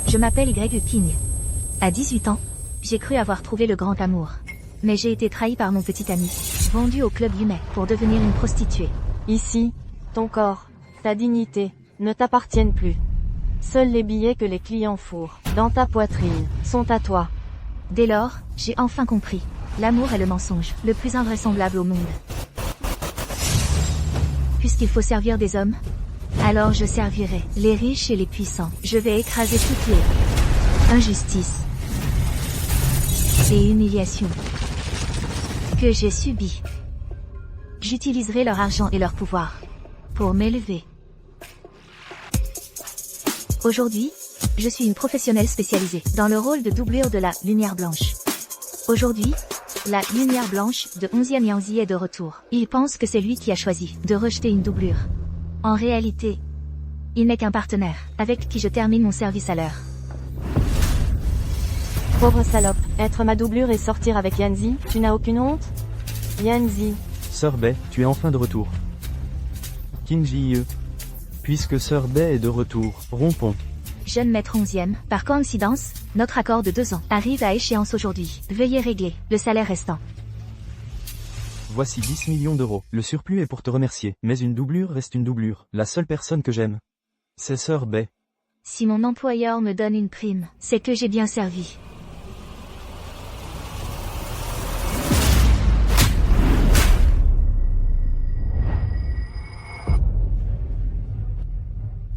Je m'appelle Y. King. À 18 ans, j'ai cru avoir trouvé le grand amour. Mais j'ai été trahi par mon petit ami, vendu au club Yume pour devenir une prostituée. Ici, ton corps, ta dignité, ne t'appartiennent plus. Seuls les billets que les clients fourrent, dans ta poitrine, sont à toi. Dès lors, j'ai enfin compris. L'amour est le mensonge, le plus invraisemblable au monde. Puisqu'il faut servir des hommes, alors je servirai les riches et les puissants. Je vais écraser toutes les injustices et humiliations que j'ai subies. J'utiliserai leur argent et leur pouvoir pour m'élever. Aujourd'hui, je suis une professionnelle spécialisée dans le rôle de doublure de la lumière blanche. Aujourd'hui, la lumière blanche de 11e Yanzi est de retour. Il pense que c'est lui qui a choisi de rejeter une doublure. En réalité, il n'est qu'un partenaire avec qui je termine mon service à l'heure. Pauvre salope, être ma doublure et sortir avec Yanzi, tu n'as aucune honte? Yanzi. Sir Bay, tu es enfin de retour. King Ji-e. Puisque Sir Bay est de retour, rompons. Jeune maître 11e, par coïncidence, notre accord de 2 ans arrive à échéance aujourd'hui. Veuillez régler le salaire restant. Voici 10 millions d'euros. Le surplus est pour te remercier. Mais une doublure reste une doublure. La seule personne que j'aime, c'est Sir Bay. Si mon employeur me donne une prime, c'est que j'ai bien servi.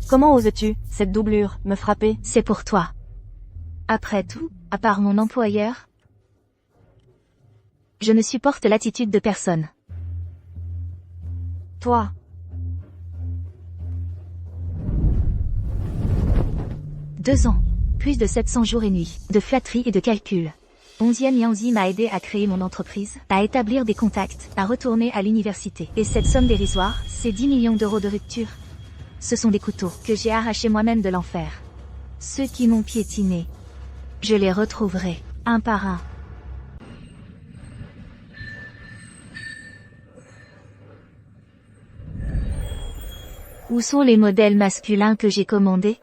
Comment oses-tu, cette doublure, me frapper? C'est pour toi. Après tout, à part mon employeur, je ne supporte l'attitude de personne. Toi. Deux ans. Plus de 700 jours et nuits, de flatteries et de calculs. 11e Yanzi m'a aidé à créer mon entreprise, à établir des contacts, à retourner à l'université. Et cette somme dérisoire, c'est 10 millions d'euros de rupture. Ce sont des couteaux que j'ai arrachés moi-même de l'enfer. Ceux qui m'ont piétiné, je les retrouverai, un par un. Où sont les modèles masculins que j'ai commandés?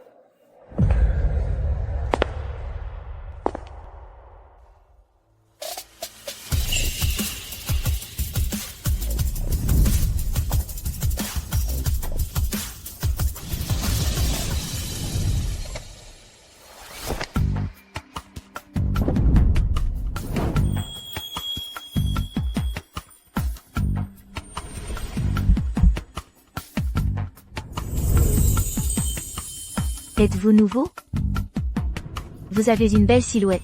Êtes-vous nouveau? Vous avez une belle silhouette.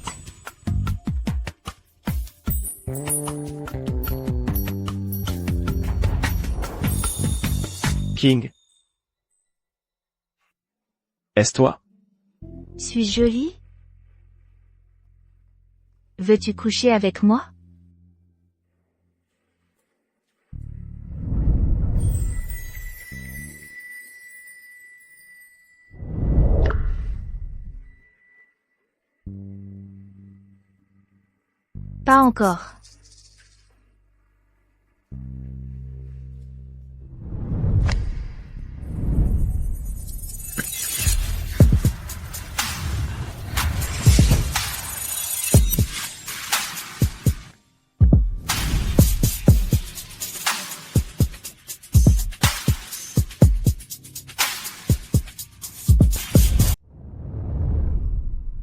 King. Est-ce toi? Suis-je jolie? Veux-tu coucher avec moi? Pas encore.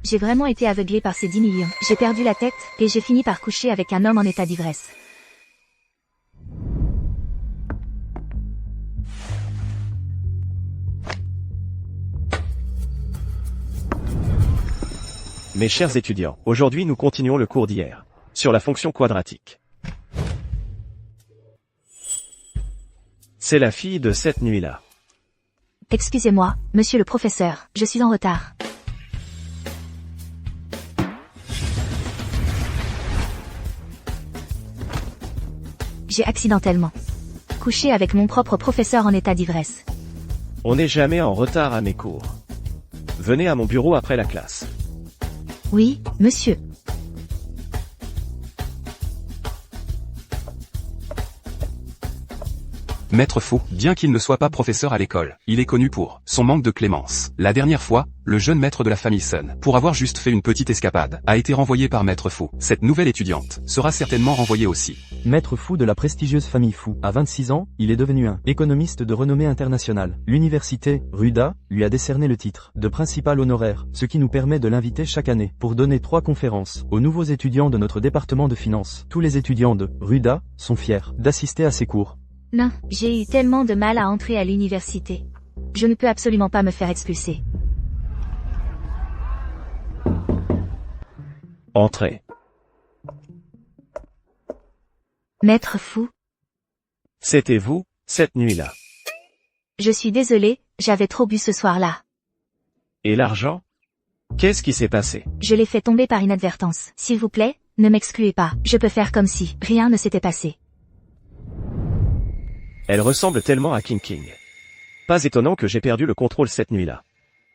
J'ai vraiment été aveuglée par ces 10 millions. J'ai perdu la tête, et j'ai fini par coucher avec un homme en état d'ivresse. Mes chers étudiants, aujourd'hui nous continuons le cours d'hier, sur la fonction quadratique. C'est la fille de cette nuit-là. Excusez-moi, monsieur le professeur, je suis en retard. J'ai accidentellement couché avec mon propre professeur en état d'ivresse. On n'est jamais en retard à mes cours. Venez à mon bureau après la classe. Oui, monsieur. Maître Fou, bien qu'il ne soit pas professeur à l'école, il est connu pour son manque de clémence. La dernière fois, le jeune maître de la famille Sun, pour avoir juste fait une petite escapade, a été renvoyé par Maître Fou. Cette nouvelle étudiante sera certainement renvoyée aussi. Maître Fou de la prestigieuse famille Fou. À 26 ans, il est devenu un économiste de renommée internationale. L'université Ruda lui a décerné le titre de principal honoraire, ce qui nous permet de l'inviter chaque année pour donner 3 conférences aux nouveaux étudiants de notre département de finance. Tous les étudiants de Ruda sont fiers d'assister à ses cours. Non, j'ai eu tellement de mal à entrer à l'université. Je ne peux absolument pas me faire expulser. Entrez. Maître Fou, C'était vous, cette nuit-là. je suis désolée, j'avais trop bu ce soir-là. Et l'argent? Qu'est-ce qui s'est passé? Je l'ai fait tomber par inadvertance. S'il vous plaît, ne m'excluez pas. Je peux faire comme si rien ne s'était passé. Elle ressemble tellement à King King. Pas étonnant que j'ai perdu le contrôle cette nuit-là.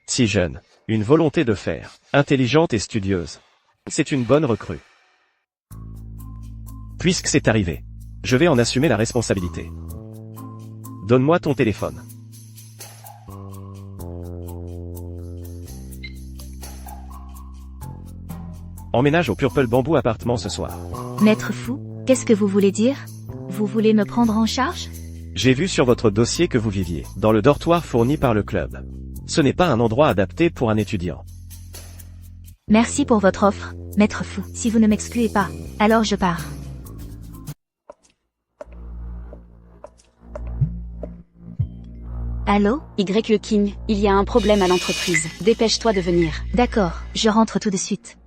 Si jeune, une volonté de faire, intelligente et studieuse. C'est une bonne recrue. Puisque c'est arrivé, je vais en assumer la responsabilité. Donne-moi ton téléphone. Emménage au Purple Bamboo Appartement ce soir. Maître Fou, qu'est-ce que vous voulez dire? Vous voulez me prendre en charge? J'ai vu sur votre dossier que vous viviez dans le dortoir fourni par le club. Ce n'est pas un endroit adapté pour un étudiant. Merci pour votre offre, Maître Fou. Si vous ne m'excluez pas, alors je pars. Allô? Y King, il y a un problème à l'entreprise. Dépêche-toi de venir. D'accord, je rentre tout de suite.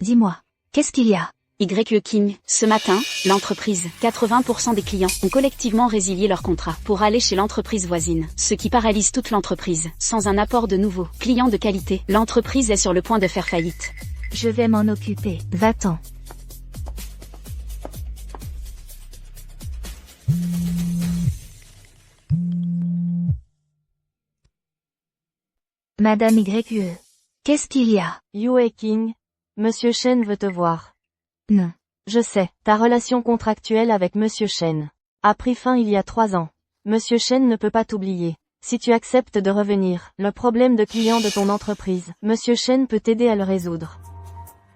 Dis-moi, qu'est-ce qu'il y a? Y King, ce matin, l'entreprise, 80% des clients ont collectivement résilié leur contrat pour aller chez l'entreprise voisine, ce qui paralyse toute l'entreprise, sans un apport de nouveaux clients de qualité. L'entreprise est sur le point de faire faillite. Je vais m'en occuper. Va-t'en. Madame YE, qu'est-ce qu'il y a? Yue King, Monsieur Shen veut te voir. Non. Je sais, ta relation contractuelle avec Monsieur Shen a pris fin il y a 3 ans. Monsieur Shen ne peut pas t'oublier. Si tu acceptes de revenir, le problème de clients de ton entreprise, Monsieur Shen peut t'aider à le résoudre.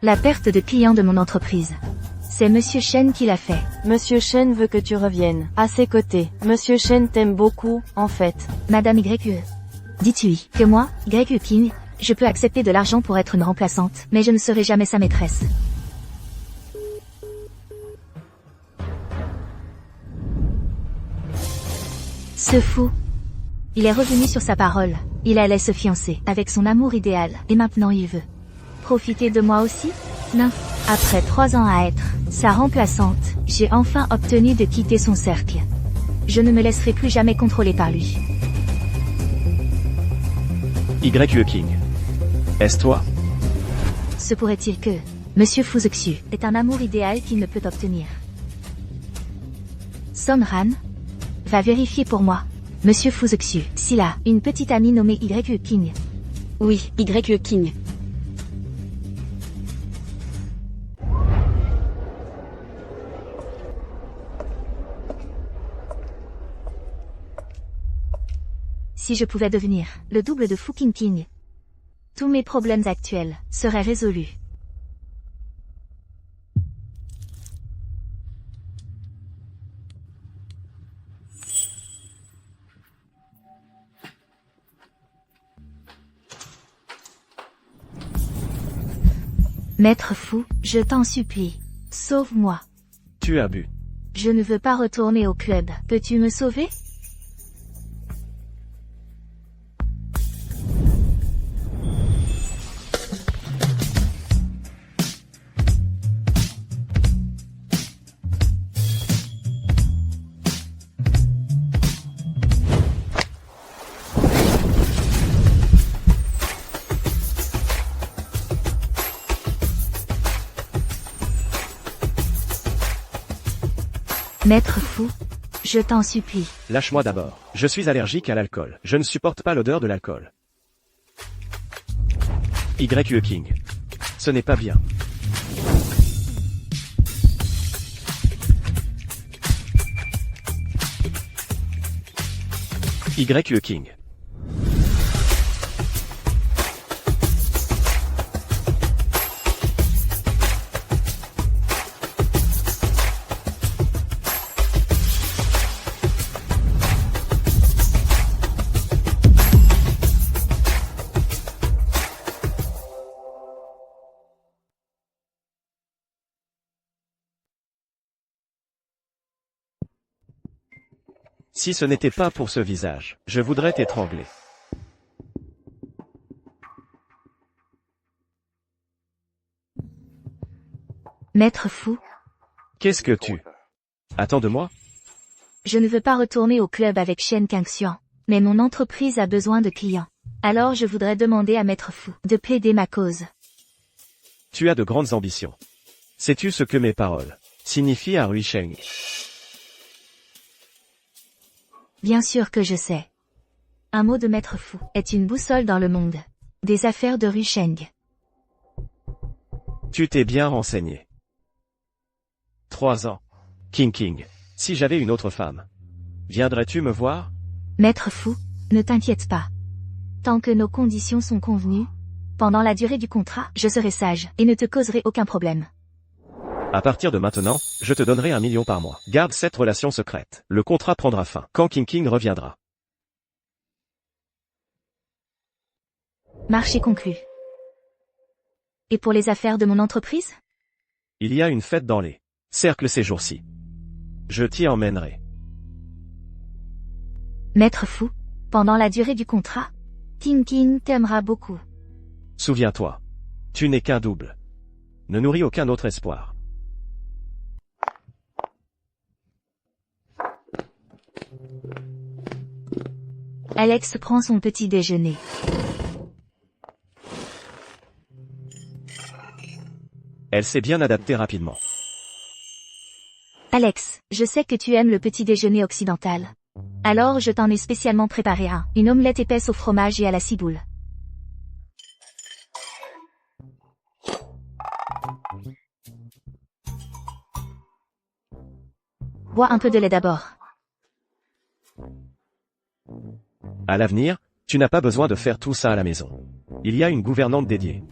La perte de clients de mon entreprise. C'est Monsieur Shen qui l'a fait. Monsieur Shen veut que tu reviennes à ses côtés. Monsieur Shen t'aime beaucoup, en fait. Madame YE. Dites-lui que moi, YE King, je peux accepter de l'argent pour être une remplaçante, mais je ne serai jamais sa maîtresse. Ce fou. Il est revenu sur sa parole. Il allait se fiancer avec son amour idéal, et maintenant il veut profiter de moi aussi? Non. Après 3 ans à être sa remplaçante, j'ai enfin obtenu de quitter son cercle. Je ne me laisserai plus jamais contrôler par lui. Y King. Est-ce toi? Se pourrait-il que Monsieur Fuzexu est un amour idéal qu'il ne peut obtenir? Somran va vérifier pour moi. Monsieur Fuzexu, s'il a une petite amie nommée Y King. Oui, Y King. Si je pouvais devenir le double de Fucking King, tous mes problèmes actuels seraient résolus. Maître Fou, je t'en supplie, sauve-moi. Tu as bu. Je ne veux pas retourner au club. Peux-tu me sauver? Maître Fou, je t'en supplie. Lâche-moi d'abord. Je suis allergique à l'alcool. Je ne supporte pas l'odeur de l'alcool. Y King. Ce n'est pas bien. YE King. Si ce n'était pas pour ce visage, je voudrais t'étrangler. Maître Fu, Qu'est-ce que tu... Attends de moi? je ne veux pas retourner au club avec Shen Kangxian, mais mon entreprise a besoin de clients. Alors je voudrais demander à Maître Fu de plaider ma cause. Tu as de grandes ambitions. Sais-tu ce que mes paroles signifient à Ruisheng? Bien sûr que je sais. Un mot de Maître Fu est une boussole dans le monde des affaires de Ruisheng. Tu t'es bien renseigné. 3 ans. King. Si j'avais une autre femme, viendrais-tu me voir? Maître Fu, ne t'inquiète pas. Tant que nos conditions sont convenues, pendant la durée du contrat, je serai sage et ne te causerai aucun problème. À partir de maintenant, je te donnerai 1 million par mois. Garde cette relation secrète. Le contrat prendra fin quand King reviendra. Marché conclu. Et pour les affaires de mon entreprise? Il y a une fête dans les cercles ces jours-ci. Je t'y emmènerai. Maître Fu, pendant la durée du contrat, King t'aimera beaucoup. Souviens-toi. Tu n'es qu'un double. Ne nourris aucun autre espoir. Alex prend son petit déjeuner. Elle s'est bien adaptée rapidement. Alex, je sais que tu aimes le petit déjeuner occidental. Alors je t'en ai spécialement préparé un. Une omelette épaisse au fromage et à la ciboule. Bois un peu de lait d'abord. À l'avenir, tu n'as pas besoin de faire tout ça à la maison. Il y a une gouvernante dédiée.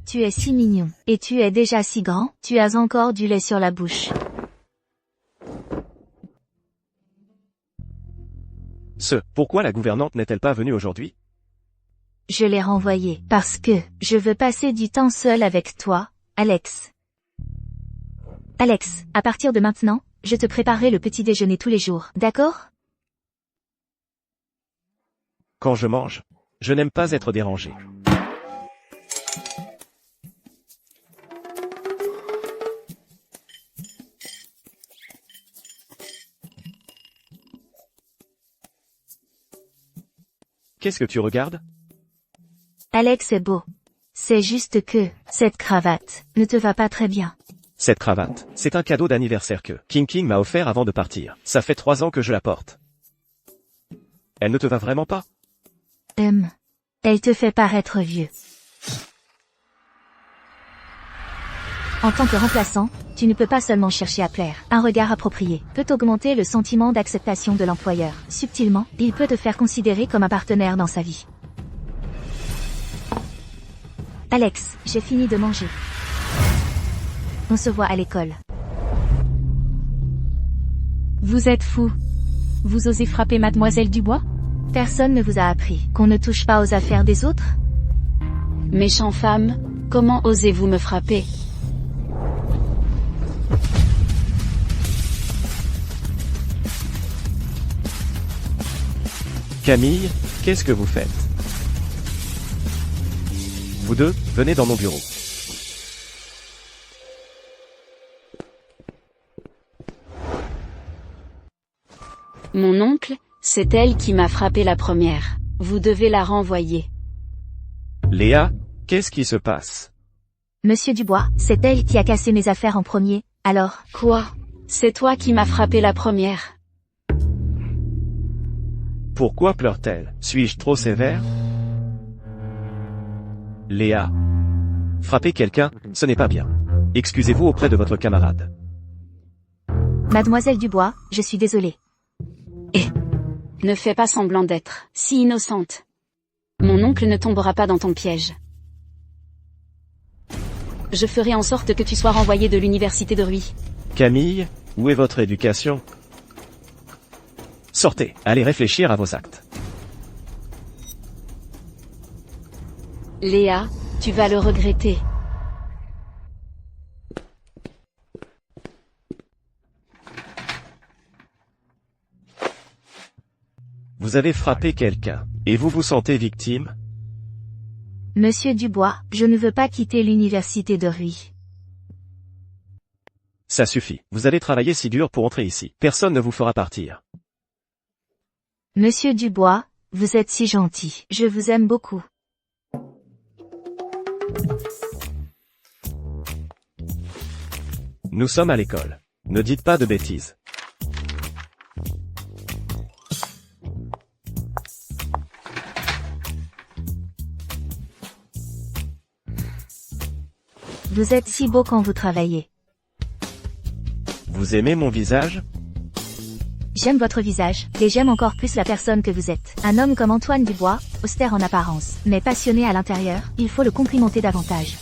Tu es si mignon. Et tu es déjà si grand, tu as encore du lait sur la bouche. Pourquoi la gouvernante n'est-elle pas venue aujourd'hui? Je l'ai renvoyée, parce que, je veux passer du temps seul avec toi, Alex. Alex, à partir de maintenant, je te préparerai le petit déjeuner tous les jours, d'accord? Quand je mange, je n'aime pas être dérangé. Qu'est-ce que tu regardes? Alex est beau. C'est juste que, cette cravate, ne te va pas très bien. Cette cravate, c'est un cadeau d'anniversaire que King m'a offert avant de partir. Ça fait 3 ans que je la porte. Elle ne te va vraiment pas? Elle te fait paraître vieux. En tant que remplaçant, tu ne peux pas seulement chercher à plaire. Un regard approprié peut augmenter le sentiment d'acceptation de l'employeur. Subtilement, il peut te faire considérer comme un partenaire dans sa vie. Alex, j'ai fini de manger. On se voit à l'école. Vous êtes fou. Vous osez frapper Mademoiselle Dubois? Personne ne vous a appris qu'on ne touche pas aux affaires des autres? Méchant femme, comment osez-vous me frapper? Camille, qu'est-ce que vous faites? Vous deux, venez dans mon bureau. Mon oncle, c'est elle qui m'a frappé la première. Vous devez la renvoyer. Léa, qu'est-ce qui se passe? Monsieur Dubois, c'est elle qui a cassé mes affaires en premier, alors... Quoi? C'est toi qui m'as frappé la première? Pourquoi pleure-t-elle? Suis-je trop sévère? Léa. Frapper quelqu'un, ce n'est pas bien. Excusez-vous auprès de votre camarade. Mademoiselle Dubois, je suis désolée. Ne fais pas semblant d'être si innocente. Mon oncle ne tombera pas dans ton piège. Je ferai en sorte que tu sois renvoyé de l'université de Rui. Camille, où est votre éducation? Sortez, allez réfléchir à vos actes. Léa, tu vas le regretter. Vous avez frappé quelqu'un, et vous vous sentez victime? Monsieur Dubois, je ne veux pas quitter l'université de Rui. Ça suffit, vous allez travailler si dur pour entrer ici. Personne ne vous fera partir. Monsieur Dubois, vous êtes si gentil. Je vous aime beaucoup. Nous sommes à l'école. Ne dites pas de bêtises. Vous êtes si beau quand vous travaillez. Vous aimez mon visage? J'aime votre visage, et j'aime encore plus la personne que vous êtes. Un homme comme Antoine Dubois, austère en apparence, mais passionné à l'intérieur, il faut le complimenter davantage.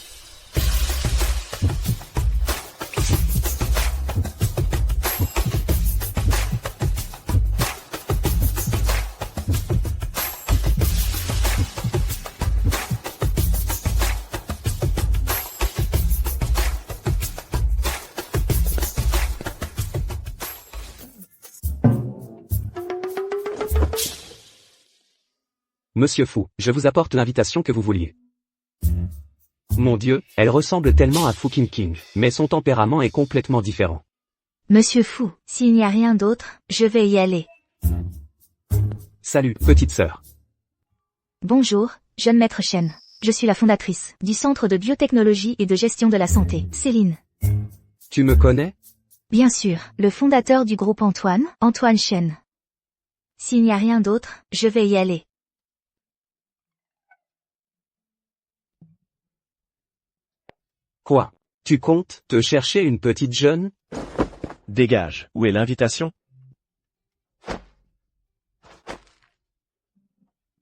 Monsieur Fou, je vous apporte l'invitation que vous vouliez. Mon Dieu, elle ressemble tellement à Fu King, mais son tempérament est complètement différent. Monsieur Fou, s'il n'y a rien d'autre, je vais y aller. Salut, petite sœur. Bonjour, jeune maître Chen. Je suis la fondatrice du Centre de biotechnologie et de gestion de la santé, Céline. Tu me connais? Bien sûr, le fondateur du groupe Antoine Chen. S'il n'y a rien d'autre, je vais y aller. Quoi? Tu comptes te chercher une petite jeune? Dégage, où est l'invitation?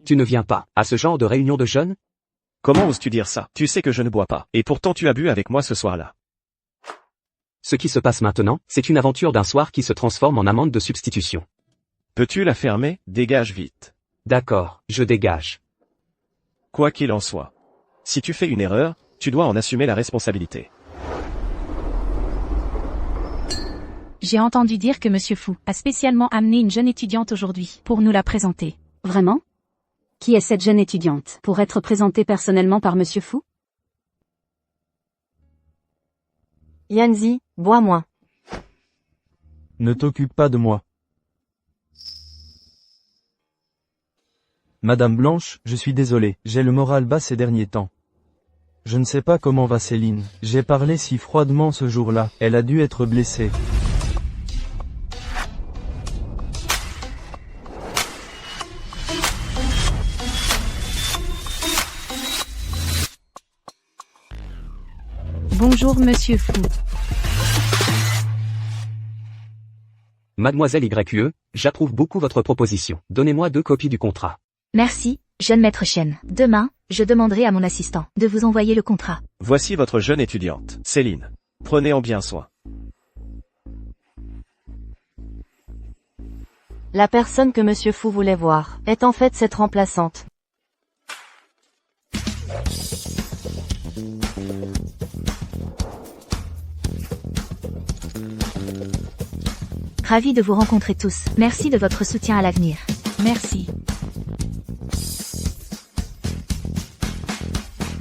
Tu ne viens pas à ce genre de réunion de jeunes? Comment oses-tu dire ça? Tu sais que je ne bois pas, et pourtant tu as bu avec moi ce soir-là. Ce qui se passe maintenant, c'est une aventure d'un soir qui se transforme en amende de substitution. Peux-tu la fermer? Dégage vite. D'accord, je dégage. Quoi qu'il en soit. Si tu fais une erreur, tu dois en assumer la responsabilité. J'ai entendu dire que Monsieur Fou a spécialement amené une jeune étudiante aujourd'hui pour nous la présenter. Vraiment? Qui est cette jeune étudiante pour être présentée personnellement par Monsieur Fou? Yanzi, bois moins. Ne t'occupe pas de moi. Madame Blanche, je suis désolé, j'ai le moral bas ces derniers temps. Je ne sais pas comment va Céline. J'ai parlé si froidement ce jour-là, elle a dû être blessée. Bonjour Monsieur Fou. Mademoiselle YE, j'approuve beaucoup votre proposition. Donnez-moi 2 copies du contrat. Merci, jeune maître Chen. Demain, je demanderai à mon assistant de vous envoyer le contrat. Voici votre jeune étudiante, Céline. Prenez-en bien soin. La personne que Monsieur Fou voulait voir est en fait cette remplaçante. Ravi de vous rencontrer tous. Merci de votre soutien à l'avenir. Merci.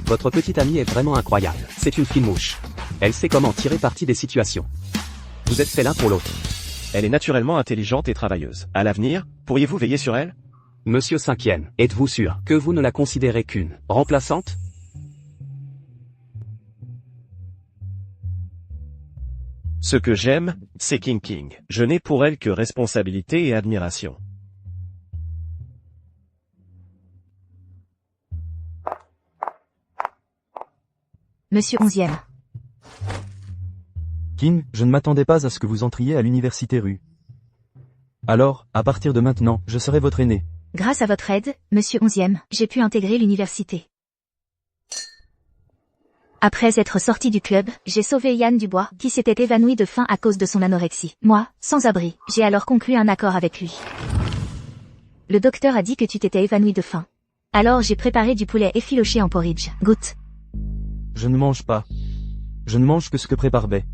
Votre petite amie est vraiment incroyable. C'est une fine mouche. Elle sait comment tirer parti des situations. Vous êtes fait l'un pour l'autre. Elle est naturellement intelligente et travailleuse. À l'avenir, pourriez-vous veiller sur elle? Monsieur Cinquième, êtes-vous sûr que vous ne la considérez qu'une remplaçante? Ce que j'aime, c'est King. Je n'ai pour elle que responsabilité et admiration. Monsieur 11e. King, je ne m'attendais pas à ce que vous entriez à l'université rue. Alors, à partir de maintenant, je serai votre aîné. Grâce à votre aide, Monsieur 11e, j'ai pu intégrer l'université. Après être sorti du club, j'ai sauvé Yann Dubois, qui s'était évanoui de faim à cause de son anorexie. Moi, sans abri, j'ai alors conclu un accord avec lui. Le docteur a dit que tu t'étais évanoui de faim. Alors j'ai préparé du poulet effiloché en porridge. Goûte. Je ne mange pas. Je ne mange que ce que prépare Bay.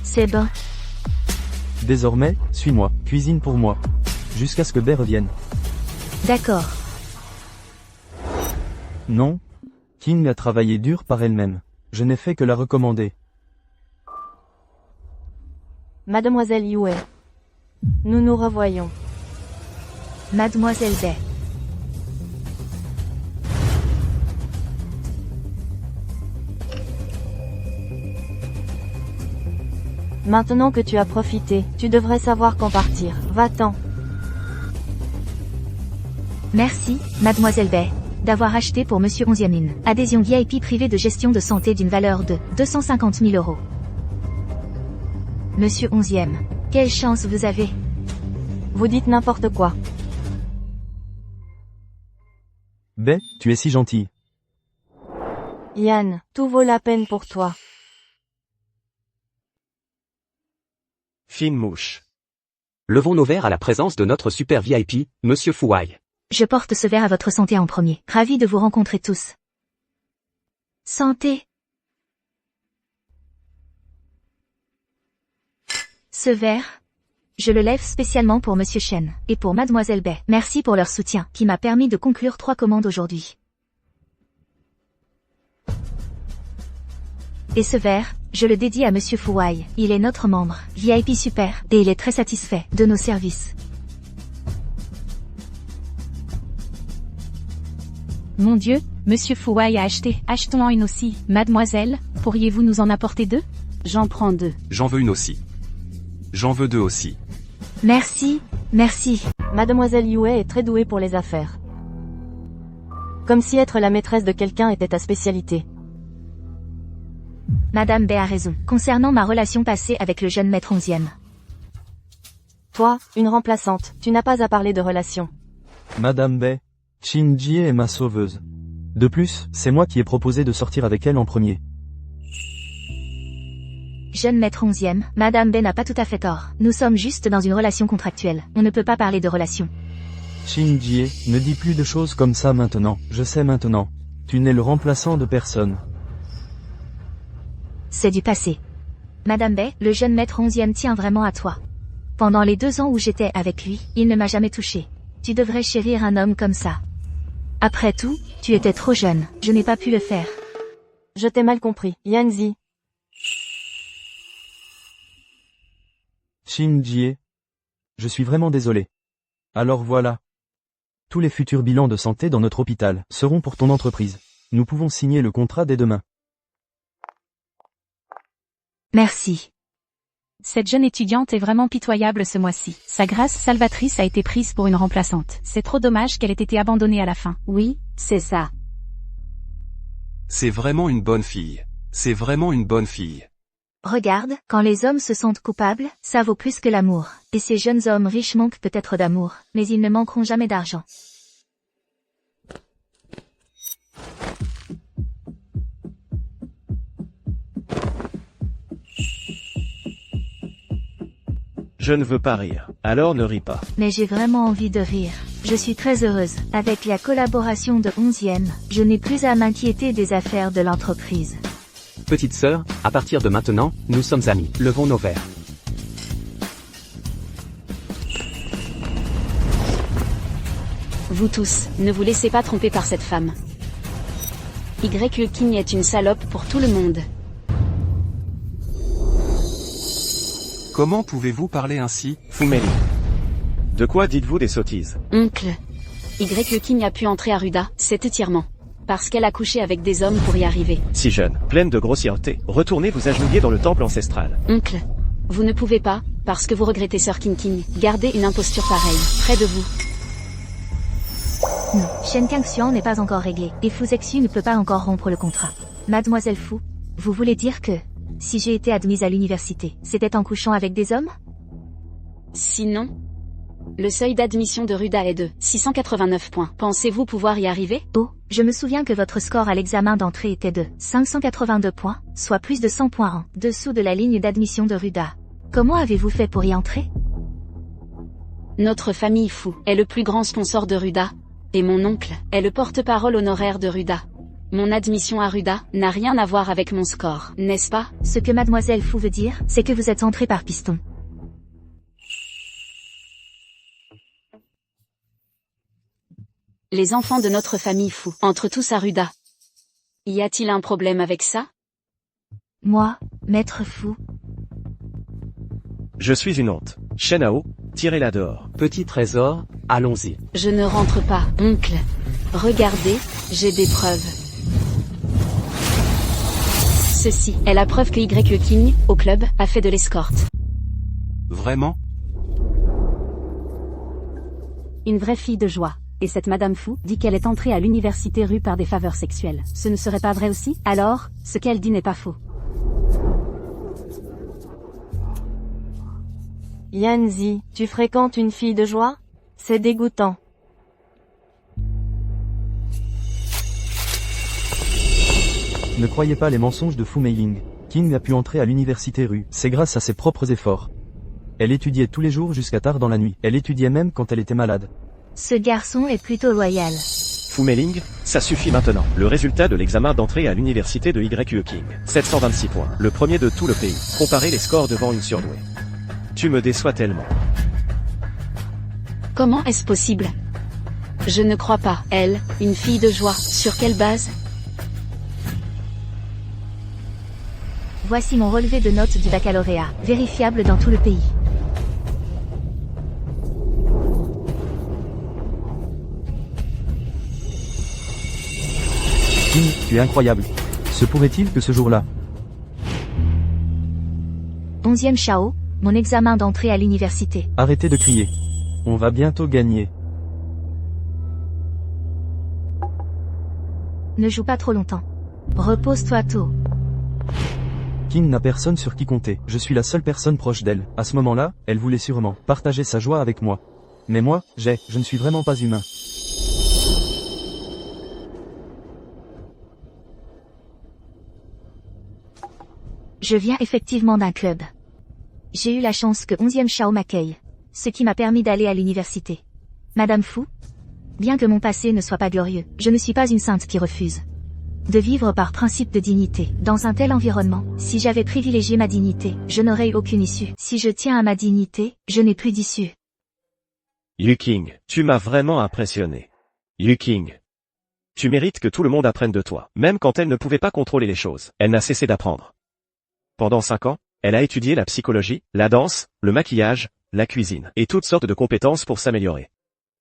C'est bon. Désormais, suis-moi, cuisine pour moi. Jusqu'à ce que Bay revienne. D'accord. Non. King a travaillé dur par elle-même. Je n'ai fait que la recommander. Mademoiselle Yue. Nous nous revoyons. Mademoiselle Bay. Maintenant que tu as profité, tu devrais savoir quand partir. Va-t'en. Merci, Mademoiselle Bay, d'avoir acheté pour Monsieur 11e une adhésion VIP privée de gestion de santé d'une valeur de 250 000 €. Monsieur 11e, quelle chance vous avez. Vous dites n'importe quoi. Bay, tu es si gentille. Yann, tout vaut la peine pour toi. Fine mouche. Levons nos verres à la présence de notre super VIP, Monsieur Fouaille. Je porte ce verre à votre santé en premier. Ravi de vous rencontrer tous. Santé. Ce verre, je le lève spécialement pour Monsieur Chen et pour Mademoiselle Bay. Merci pour leur soutien, qui m'a permis de conclure 3 commandes aujourd'hui. Et ce verre, je le dédie à Monsieur Fouaille. Il est notre membre, VIP super, et il est très satisfait de nos services. Mon Dieu, Monsieur Fouaille a acheté. Achetons-en une aussi. Mademoiselle, pourriez-vous nous en apporter 2? J'en prends 2. J'en veux une aussi. J'en veux 2 aussi. Merci, merci. Mademoiselle Yue est très douée pour les affaires. Comme si être la maîtresse de quelqu'un était ta spécialité. Madame Bay a raison, concernant ma relation passée avec le jeune maître 11e. Toi, une remplaçante, tu n'as pas à parler de relation. Madame Bay, Chin Jie est ma sauveuse. De plus, c'est moi qui ai proposé de sortir avec elle en premier. Jeune maître 11e, Madame Bay n'a pas tout à fait tort. Nous sommes juste dans une relation contractuelle. On ne peut pas parler de relation. Chin Jie, ne dis plus de choses comme ça maintenant. Je sais maintenant. Tu n'es le remplaçant de personne. C'est du passé. Madame Bay, le jeune maître 11e tient vraiment à toi. Pendant les 2 ans où j'étais avec lui, il ne m'a jamais touché. Tu devrais chérir un homme comme ça. Après tout, tu étais trop jeune. Je n'ai pas pu le faire. Je t'ai mal compris, Yanzi. Chin Jie. Je suis vraiment désolé. Alors voilà. Tous les futurs bilans de santé dans notre hôpital seront pour ton entreprise. Nous pouvons signer le contrat dès demain. Merci. Cette jeune étudiante est vraiment pitoyable ce mois-ci. Sa grâce salvatrice a été prise pour une remplaçante. C'est trop dommage qu'elle ait été abandonnée à la fin. Oui, c'est ça. C'est vraiment une bonne fille. C'est vraiment une bonne fille. Regarde, quand les hommes se sentent coupables, ça vaut plus que l'amour. Et ces jeunes hommes riches manquent peut-être d'amour, mais ils ne manqueront jamais d'argent. Je ne veux pas rire. Alors ne ris pas. Mais j'ai vraiment envie de rire. Je suis très heureuse. Avec la collaboration de 11e, je n'ai plus à m'inquiéter des affaires de l'entreprise. Petite sœur, à partir de maintenant, nous sommes amis. Levons nos verres. Vous tous, ne vous laissez pas tromper par cette femme. Y. King est une salope pour tout le monde. Comment pouvez-vous parler ainsi? Fumeli. De quoi dites-vous des sottises? Oncle. Y. King a pu entrer à Ruda, cet étirement. Parce qu'elle a couché avec des hommes pour y arriver. Si jeune, pleine de grossièreté, retournez vous agenouiller dans le temple ancestral. Oncle, vous ne pouvez pas, parce que vous regrettez Sir King, garder une imposture pareille, près de vous. Non, Shen Kangxian n'est pas encore réglé, et Fu Zexu ne peut pas encore rompre le contrat. Mademoiselle Fu, vous voulez dire que, si j'ai été admise à l'université, c'était en couchant avec des hommes? Sinon, le seuil d'admission de Ruda est de 689 points. Pensez-vous pouvoir y arriver? Oh, je me souviens que votre score à l'examen d'entrée était de 582 points, soit plus de 100 points en dessous de la ligne d'admission de Ruda. Comment avez-vous fait pour y entrer? Notre famille Fu est le plus grand sponsor de Ruda, et mon oncle est le porte-parole honoraire de Ruda. Mon admission à Ruda n'a rien à voir avec mon score, n'est-ce pas? Ce que Mademoiselle Fu veut dire, c'est que vous êtes entré par piston. Les enfants de notre famille Fu entrent tous à Ruda. Y a-t-il un problème avec ça? Moi, maître Fu. Je suis une honte. Shenao, tirez-la dehors. Petit trésor, allons-y. Je ne rentre pas, oncle. Regardez, j'ai des preuves. Ceci est la preuve que Y King, au club, a fait de l'escorte. Vraiment? Une vraie fille de joie. Et cette Madame Fu dit qu'elle est entrée à l'université rue par des faveurs sexuelles. Ce ne serait pas vrai aussi? Alors, ce qu'elle dit n'est pas faux. Yanzi, tu fréquentes une fille de joie? C'est dégoûtant. Ne croyez pas les mensonges de Fu Meiling. King a pu entrer à l'université rue, c'est grâce à ses propres efforts. Elle étudiait tous les jours jusqu'à tard dans la nuit, elle étudiait même quand elle était malade. Ce garçon est plutôt loyal. Fu Meiling, ça suffit maintenant. Le résultat de l'examen d'entrée à l'université de Y King. 726 points. Le premier de tout le pays. Comparez les scores devant une surdouée. Tu me déçois tellement. Comment est-ce possible? Je ne crois pas. Elle, une fille de joie, sur quelle base? Voici mon relevé de notes du baccalauréat, vérifiable dans tout le pays. King, tu es incroyable. Se pourrait-il que ce jour-là, 11e Chao, mon examen d'entrée à l'université. arrêtez de crier. On va bientôt gagner. Ne joue pas trop longtemps. Repose-toi tôt. King n'a personne sur qui compter. Je suis la seule personne proche d'elle. À ce moment-là, elle voulait sûrement partager sa joie avec moi. Mais moi, je ne suis vraiment pas humain. Je viens effectivement d'un club. J'ai eu la chance que 11e Chao m'accueille. Ce qui m'a permis d'aller à l'université. Madame Fu? Bien que mon passé ne soit pas glorieux, je ne suis pas une sainte qui refuse de vivre par principe de dignité. Dans un tel environnement, si j'avais privilégié ma dignité, je n'aurais eu aucune issue. Si je tiens à ma dignité, je n'ai plus d'issue. Yu King, tu m'as vraiment impressionné. Yu King. Tu mérites que tout le monde apprenne de toi. Même quand elle ne pouvait pas contrôler les choses, elle n'a cessé d'apprendre. Pendant 5 ans, elle a étudié la psychologie, la danse, le maquillage, la cuisine, et toutes sortes de compétences pour s'améliorer.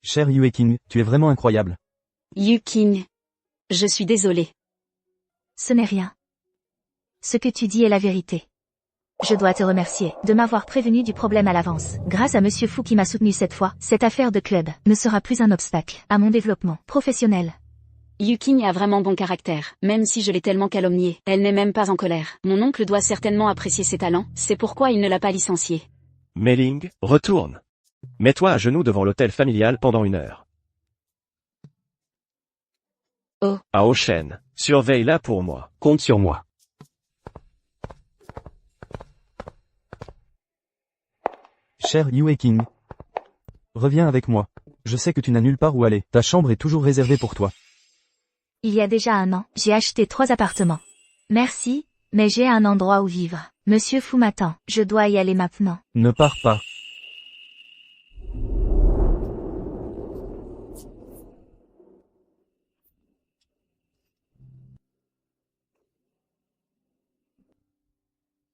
Cher Yue King, tu es vraiment incroyable. Yu King. Je suis désolée. Ce n'est rien. Ce que tu dis est la vérité. Je dois te remercier de m'avoir prévenu du problème à l'avance. Grâce à Monsieur Fu qui m'a soutenu cette fois, cette affaire de club ne sera plus un obstacle à mon développement professionnel. Yu King a vraiment bon caractère, même si je l'ai tellement calomniée. Elle n'est même pas en colère. Mon oncle doit certainement apprécier ses talents, c'est pourquoi il ne l'a pas licenciée. Meiling, retourne. Mets-toi à genoux devant l'hôtel familial pendant 1 heure. Oh. Ao Shen, surveille-la pour moi. Compte sur moi. Cher Yue King. Reviens avec moi. Je sais que tu n'as nulle part où aller. Ta chambre est toujours réservée pour toi. Il y a déjà 1 an, j'ai acheté 3 appartements. Merci, mais j'ai un endroit où vivre. Monsieur Fu m'attend, je dois y aller maintenant. Ne pars pas.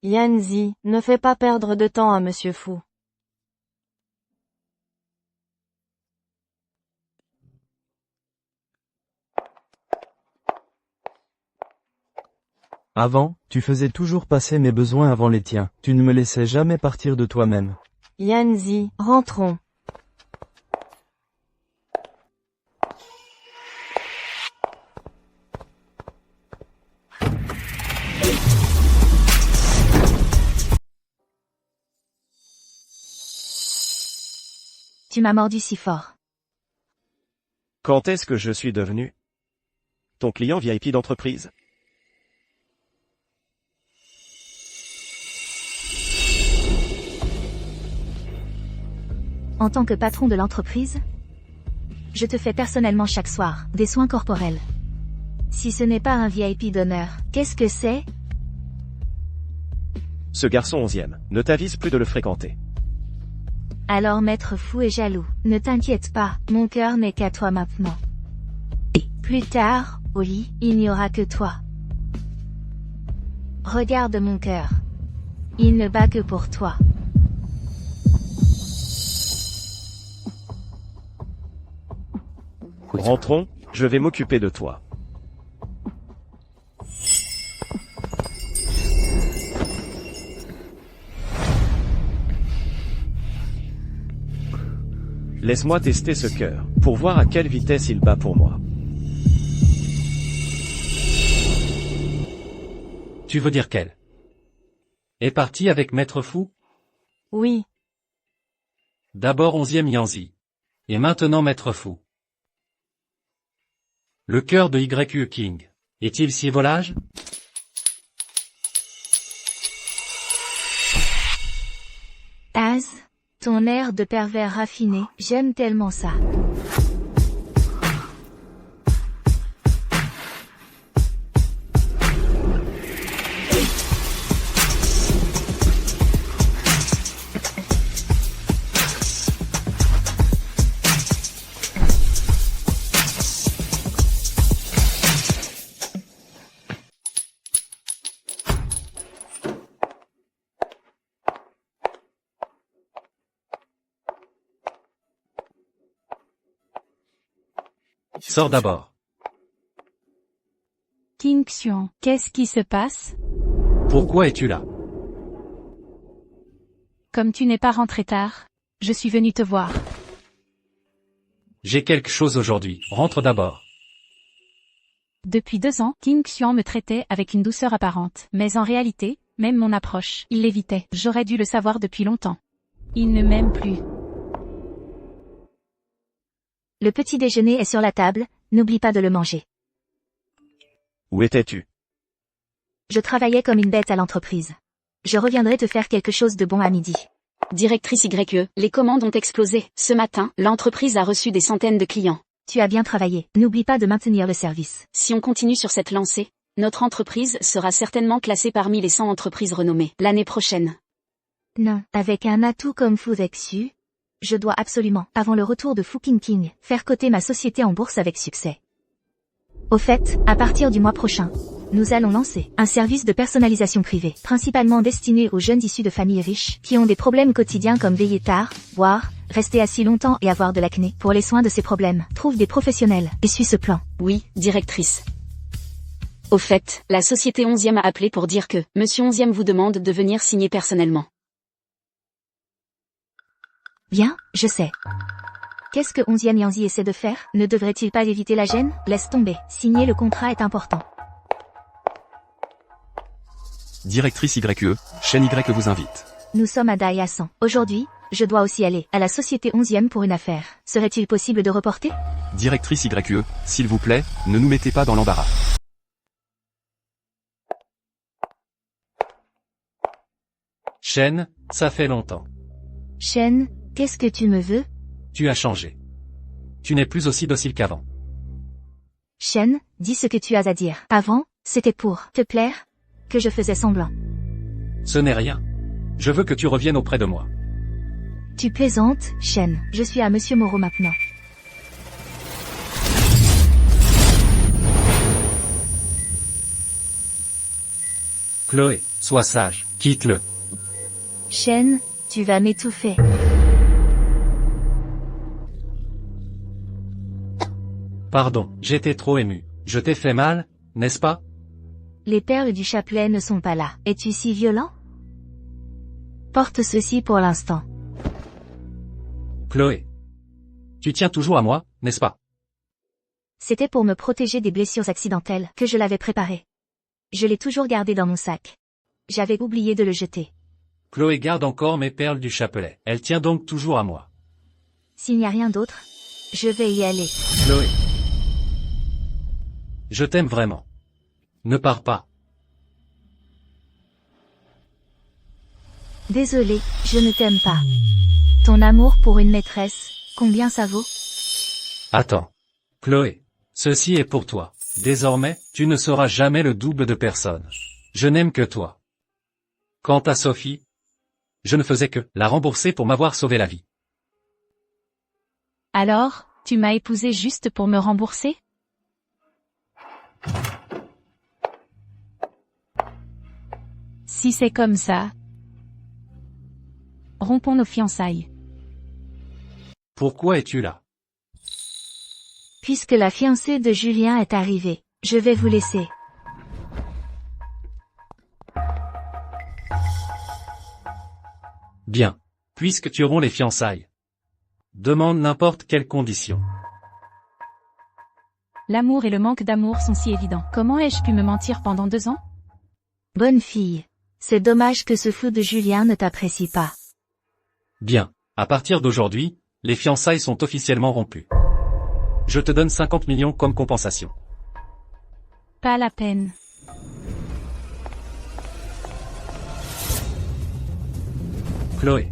Yanzi, ne fais pas perdre de temps à Monsieur Fu. Avant, tu faisais toujours passer mes besoins avant les tiens. Tu ne me laissais jamais partir de toi-même. Yanzi, rentrons. Tu m'as mordu si fort. Quand est-ce que je suis devenu ton client VIP d'entreprise? En tant que patron de l'entreprise, je te fais personnellement chaque soir des soins corporels. Si ce n'est pas un VIP d'honneur, qu'est-ce que c'est? Ce garçon 11e ne t'avise plus de le fréquenter. Alors maître fou est jaloux. Ne t'inquiète pas, mon cœur n'est qu'à toi maintenant. Plus tard, au lit, il n'y aura que toi. Regarde mon cœur. Il ne bat que pour toi. Rentrons, je vais m'occuper de toi. Laisse-moi tester ce cœur, pour voir à quelle vitesse il bat pour moi. Tu veux dire qu'elle est partie avec Maître Fou? Oui. D'abord 11e Yanzi. Et maintenant Maître Fou. Le cœur de YQ King. Est-il si volage? Az, ton air de pervers raffiné, j'aime tellement ça. Sors d'abord. King Xuan, qu'est-ce qui se passe? Pourquoi es-tu là? Comme tu n'es pas rentré tard, je suis venu te voir. J'ai quelque chose aujourd'hui. Rentre d'abord. Depuis 2 ans, King Xuan me traitait avec une douceur apparente. Mais en réalité, même mon approche, il l'évitait. J'aurais dû le savoir depuis longtemps. Il ne m'aime plus. Le petit déjeuner est sur la table, n'oublie pas de le manger. Où étais-tu? Je travaillais comme une bête à l'entreprise. Je reviendrai te faire quelque chose de bon à midi. Directrice YE, les commandes ont explosé. Ce matin, l'entreprise a reçu des centaines de clients. Tu as bien travaillé, n'oublie pas de maintenir le service. Si on continue sur cette lancée, notre entreprise sera certainement classée parmi les 100 entreprises renommées l'année prochaine. Non, avec un atout comme Foodexu, je dois absolument, avant le retour de Fucking King, faire coter ma société en bourse avec succès. Au fait, à partir du mois prochain, nous allons lancer un service de personnalisation privée, principalement destiné aux jeunes issus de familles riches, qui ont des problèmes quotidiens comme veiller tard, boire, rester assis longtemps et avoir de l'acné. Pour les soins de ces problèmes, trouve des professionnels, et suis ce plan. Oui, directrice. Au fait, la société 11e a appelé pour dire que Monsieur 11e vous demande de venir signer personnellement. Bien, je sais. Qu'est-ce que 11e Yanzi essaie de faire? Ne devrait-il pas éviter la gêne? Laisse tomber, signer le contrat est important. Directrice YE, chaîne Y vous invite. Nous sommes à Dai à 100. Aujourd'hui, je dois aussi aller à la société 11e pour une affaire. Serait-il possible de reporter? Directrice YE, s'il vous plaît, ne nous mettez pas dans l'embarras. Shen, ça fait longtemps. Shen, qu'est-ce que tu me veux? Tu as changé. Tu n'es plus aussi docile qu'avant. Shen, dis ce que tu as à dire. Avant, c'était pour te plaire que je faisais semblant. Ce n'est rien. Je veux que tu reviennes auprès de moi. Tu plaisantes, Shen. Je suis à Monsieur Moreau maintenant. Chloé, sois sage, quitte-le. Shen, tu vas m'étouffer. Pardon, j'étais trop ému. Je t'ai fait mal, n'est-ce pas? Les perles du chapelet ne sont pas là. Es-tu si violent? Porte ceci pour l'instant. Chloé. Tu tiens toujours à moi, n'est-ce pas? C'était pour me protéger des blessures accidentelles que je l'avais préparé. Je l'ai toujours gardé dans mon sac. J'avais oublié de le jeter. Chloé garde encore mes perles du chapelet. Elle tient donc toujours à moi. S'il n'y a rien d'autre, je vais y aller. Chloé. Je t'aime vraiment. Ne pars pas. Désolé, je ne t'aime pas. Ton amour pour une maîtresse, combien ça vaut? Attends. Chloé. Ceci est pour toi. Désormais, tu ne seras jamais le double de personne. Je n'aime que toi. Quant à Sophie, je ne faisais que la rembourser pour m'avoir sauvé la vie. Alors, tu m'as épousé juste pour me rembourser? Si c'est comme ça, rompons nos fiançailles. Pourquoi es-tu là? Puisque la fiancée de Julien est arrivée, je vais vous laisser. Bien. Puisque tu romps les fiançailles. Demande n'importe quelle condition. L'amour et le manque d'amour sont si évidents. Comment ai-je pu me mentir pendant 2 ans? Bonne fille. C'est dommage que ce fou de Julien ne t'apprécie pas. Bien. À partir d'aujourd'hui, les fiançailles sont officiellement rompues. Je te donne 50 millions comme compensation. Pas la peine. Chloé.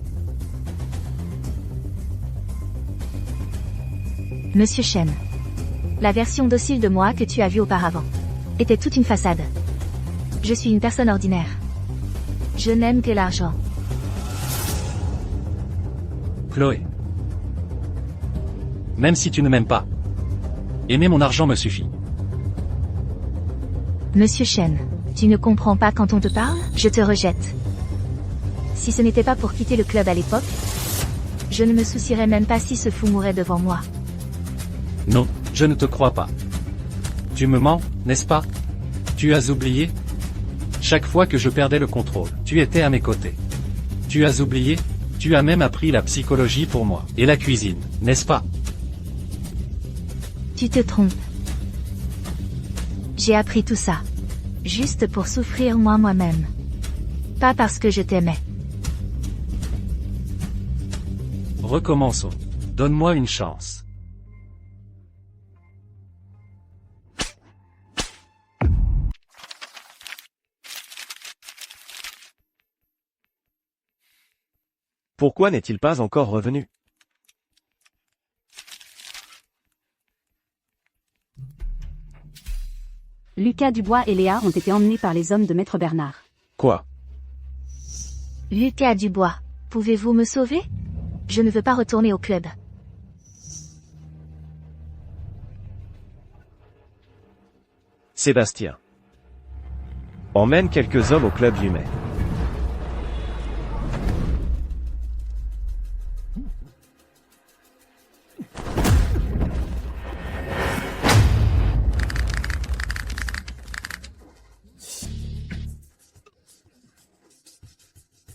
Monsieur Chen. La version docile de moi que tu as vue auparavant était toute une façade. Je suis une personne ordinaire. Je n'aime que l'argent. Chloé. Même si tu ne m'aimes pas, aimer mon argent me suffit. Monsieur Chen, tu ne comprends pas quand on te parle? Je te rejette. Si ce n'était pas pour quitter le club à l'époque, je ne me soucierais même pas si ce fou mourait devant moi. Non, je ne te crois pas. Tu me mens, n'est-ce pas? Tu as oublié? Chaque fois que je perdais le contrôle, tu étais à mes côtés. Tu as oublié? Tu as même appris la psychologie pour moi, et la cuisine, n'est-ce pas? Tu te trompes. J'ai appris tout ça. Juste pour souffrir moi-même. Pas parce que je t'aimais. Recommençons. Donne-moi une chance. Pourquoi n'est-il pas encore revenu? Lucas Dubois et Léa ont été emmenés par les hommes de Maître Bernard. Quoi? Lucas Dubois, pouvez-vous me sauver? Je ne veux pas retourner au club. Sébastien. Emmène quelques hommes au club Yumet.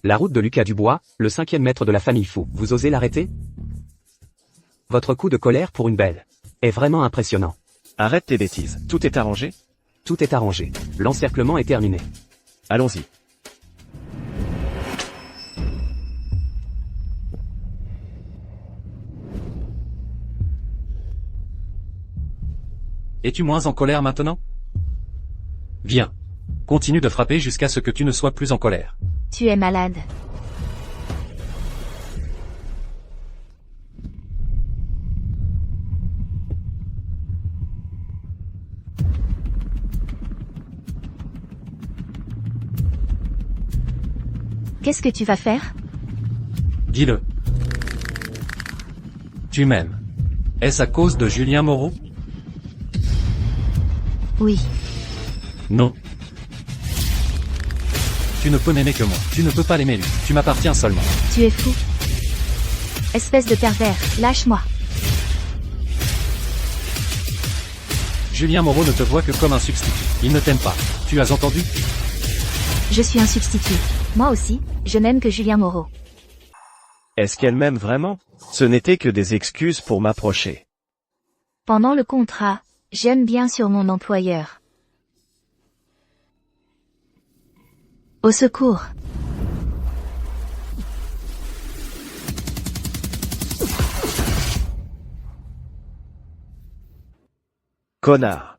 La route de Lucas Dubois, le 5e maître de la famille fou. Vous osez l'arrêter? Votre coup de colère pour une belle est vraiment impressionnant. Arrête tes bêtises. Tout est arrangé? Tout est arrangé. L'encerclement est terminé. Allons-y. Es-tu moins en colère maintenant? Viens. Continue de frapper jusqu'à ce que tu ne sois plus en colère. Tu es malade. Qu'est-ce que tu vas faire? Dis-le. Tu m'aimes. Est-ce à cause de Julien Moreau? Oui. Non. Tu ne peux m'aimer que moi. Tu ne peux pas l'aimer lui. Tu m'appartiens seulement. Tu es fou. Espèce de pervers, lâche-moi. Julien Moreau ne te voit que comme un substitut. Il ne t'aime pas. Tu as entendu? Je suis un substitut. Moi aussi, je n'aime que Julien Moreau. Est-ce qu'elle m'aime vraiment? Ce n'était que des excuses pour m'approcher. Pendant le contrat, j'aime bien sur mon employeur. Au secours. Connard.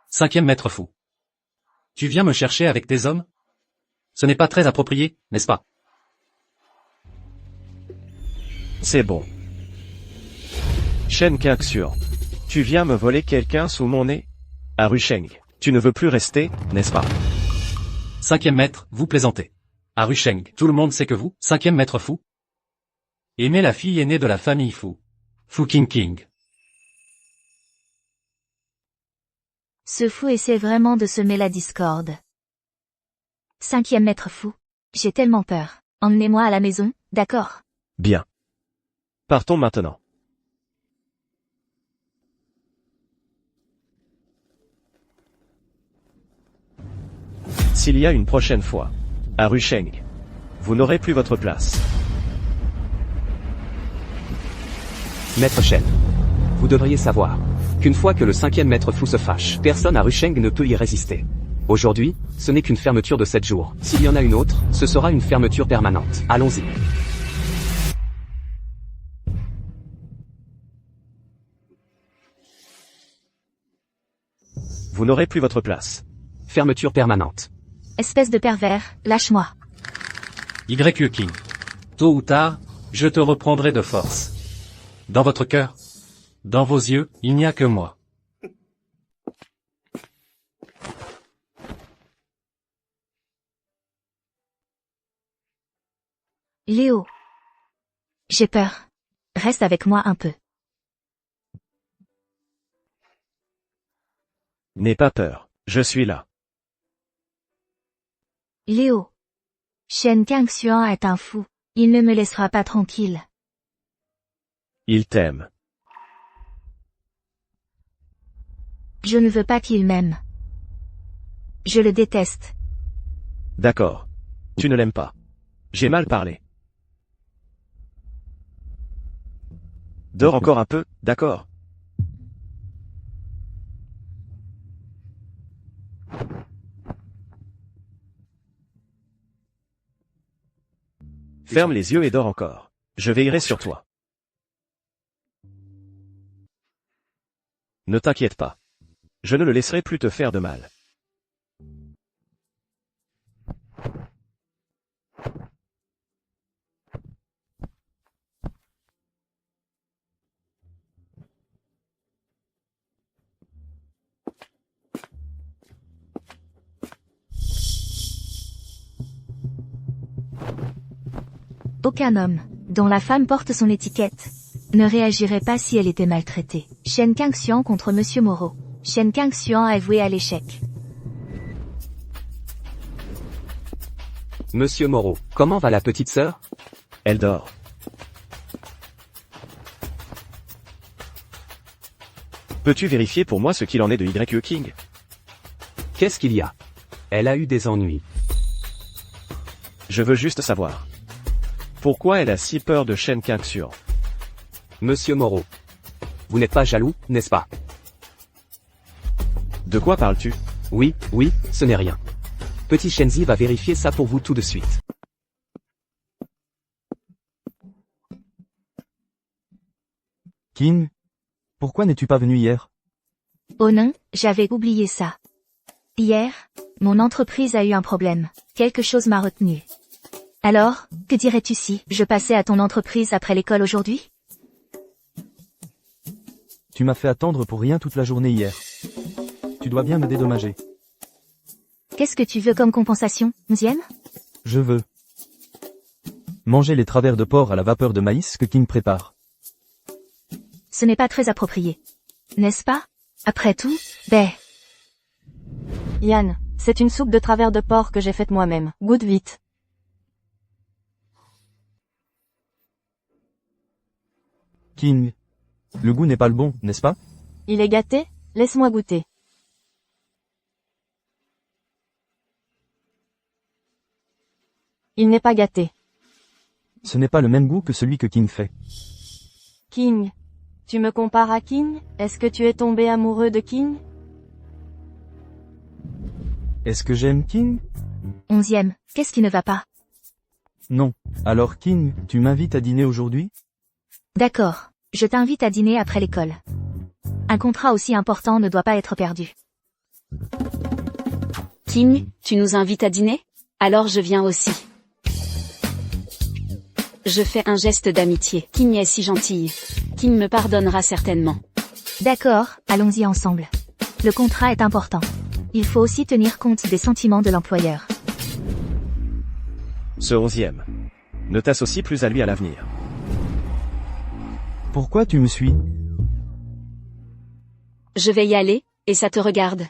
Cinquième maître fou. Tu viens me chercher avec tes hommes? Ce n'est pas très approprié, n'est-ce pas? C'est bon. Shen Qingxian. Tu viens me voler quelqu'un sous mon nez? À Rusheng. Tu ne veux plus rester, n'est-ce pas? Cinquième maître, vous plaisantez. À Rusheng, tout le monde sait que vous, cinquième maître fou, aimez la fille aînée de la famille Fu. Fu Qingqing. Ce fou essaie vraiment de semer la discorde. Cinquième maître fou. J'ai tellement peur. Emmenez-moi à la maison, d'accord? Bien. Partons maintenant. S'il y a une prochaine fois, à Rusheng, vous n'aurez plus votre place. Maître Shen. Vous devriez savoir qu'une fois que le cinquième maître fou se fâche, personne à Rusheng ne peut y résister. Aujourd'hui, ce n'est qu'une fermeture de 7 jours. S'il y en a une autre, ce sera une fermeture permanente. Allons-y. Vous n'aurez plus votre place. Fermeture permanente. Espèce de pervers, lâche-moi. YQ King. Tôt ou tard, je te reprendrai de force. Dans votre cœur, dans vos yeux, il n'y a que moi. Léo. J'ai peur. Reste avec moi un peu. N'aie pas peur, je suis là. Léo. Shen Qingxian est un fou. Il ne me laissera pas tranquille. Il t'aime. Je ne veux pas qu'il m'aime. Je le déteste. D'accord. Tu ne l'aimes pas. J'ai mal parlé. Dors encore un peu, d'accord? Ferme les yeux et dors encore. Je veillerai sur toi. Ne t'inquiète pas. Je ne le laisserai plus te faire de mal. Aucun homme, dont la femme porte son étiquette, ne réagirait pas si elle était maltraitée. Shen Qingxian contre Monsieur Moreau. Shen Qingxian est voué à l'échec. Monsieur Moreau, comment va la petite sœur? Elle dort. Peux-tu vérifier pour moi ce qu'il en est de YQ King? Qu'est-ce qu'il y a? Elle a eu des ennuis. Je veux juste savoir. Pourquoi elle a si peur de Shen Qingxian? Monsieur Moreau. Vous n'êtes pas jaloux, n'est-ce pas? De quoi parles-tu? Oui, ce n'est rien. Petit Shenzi va vérifier ça pour vous tout de suite. King? Pourquoi n'es-tu pas venu hier? Oh non, j'avais oublié ça. Hier, mon entreprise a eu un problème. Quelque chose m'a retenu. Alors, que dirais-tu si je passais à ton entreprise après l'école aujourd'hui? Tu m'as fait attendre pour rien toute la journée hier. Tu dois bien me dédommager. Qu'est-ce que tu veux comme compensation, 11e? Je veux manger les travers de porc à la vapeur de maïs que King prépare. Ce n'est pas très approprié. N'est-ce pas? Après tout, Yann, C'est une soupe de travers de porc que j'ai faite moi-même. Goûte vite. King. Le goût n'est pas le bon, n'est-ce pas? Il est gâté? Laisse-moi goûter. Il n'est pas gâté. Ce n'est pas le même goût que celui que King fait. King. Tu me compares à King? Est-ce que tu es tombé amoureux de King? Est-ce que j'aime King? 11e, qu'est-ce qui ne va pas? Non. Alors King, tu m'invites à dîner aujourd'hui? D'accord, je t'invite à dîner après l'école. Un contrat aussi important ne doit pas être perdu. King, tu nous invites à dîner? Alors je viens aussi. Je fais un geste d'amitié. King est si gentille. King me pardonnera certainement. D'accord, allons-y ensemble. Le contrat est important. Il faut aussi tenir compte des sentiments de l'employeur. Ce 11e. Ne t'associe plus à lui à l'avenir. Pourquoi tu me suis? Je vais y aller, et ça te regarde.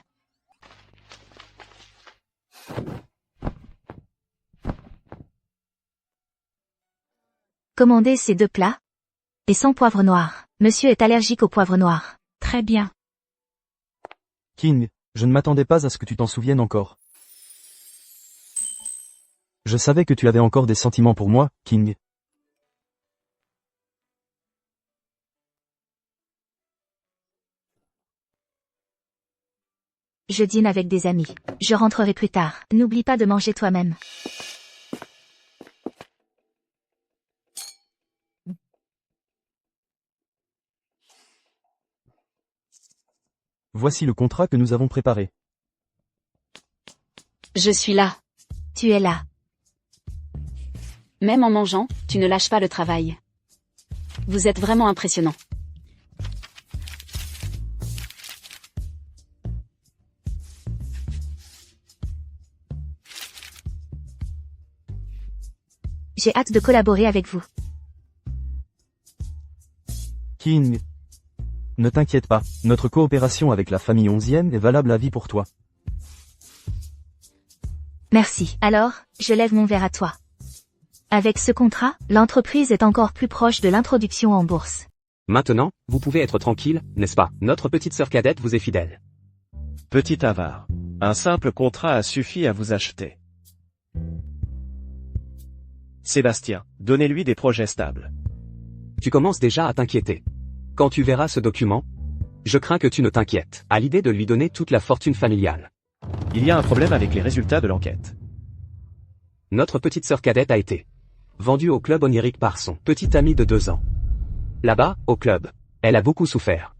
Commandez ces 2 plats. Et sans poivre noir. Monsieur est allergique au poivre noir. Très bien. King, je ne m'attendais pas à ce que tu t'en souviennes encore. Je savais que tu avais encore des sentiments pour moi, King. Je dîne avec des amis. Je rentrerai plus tard. N'oublie pas de manger toi-même. Voici le contrat que nous avons préparé. Je suis là. Tu es là. Même en mangeant, tu ne lâches pas le travail. Vous êtes vraiment impressionnant. J'ai hâte de collaborer avec vous. King. Ne t'inquiète pas, notre coopération avec la famille 11e est valable à vie pour toi. Merci. Alors, je lève mon verre à toi. Avec ce contrat, l'entreprise est encore plus proche de l'introduction en bourse. Maintenant, vous pouvez être tranquille, n'est-ce pas? Notre petite sœur cadette vous est fidèle. Petit avare. Un simple contrat a suffi à vous acheter. Sébastien, donnez-lui des projets stables. Tu commences déjà à t'inquiéter. Quand tu verras ce document, je crains que tu ne t'inquiètes à l'idée de lui donner toute la fortune familiale. Il y a un problème avec les résultats de l'enquête. Notre petite sœur cadette a été vendue au club onirique par son petit ami de 2 ans. Là-bas, au club, elle a beaucoup souffert.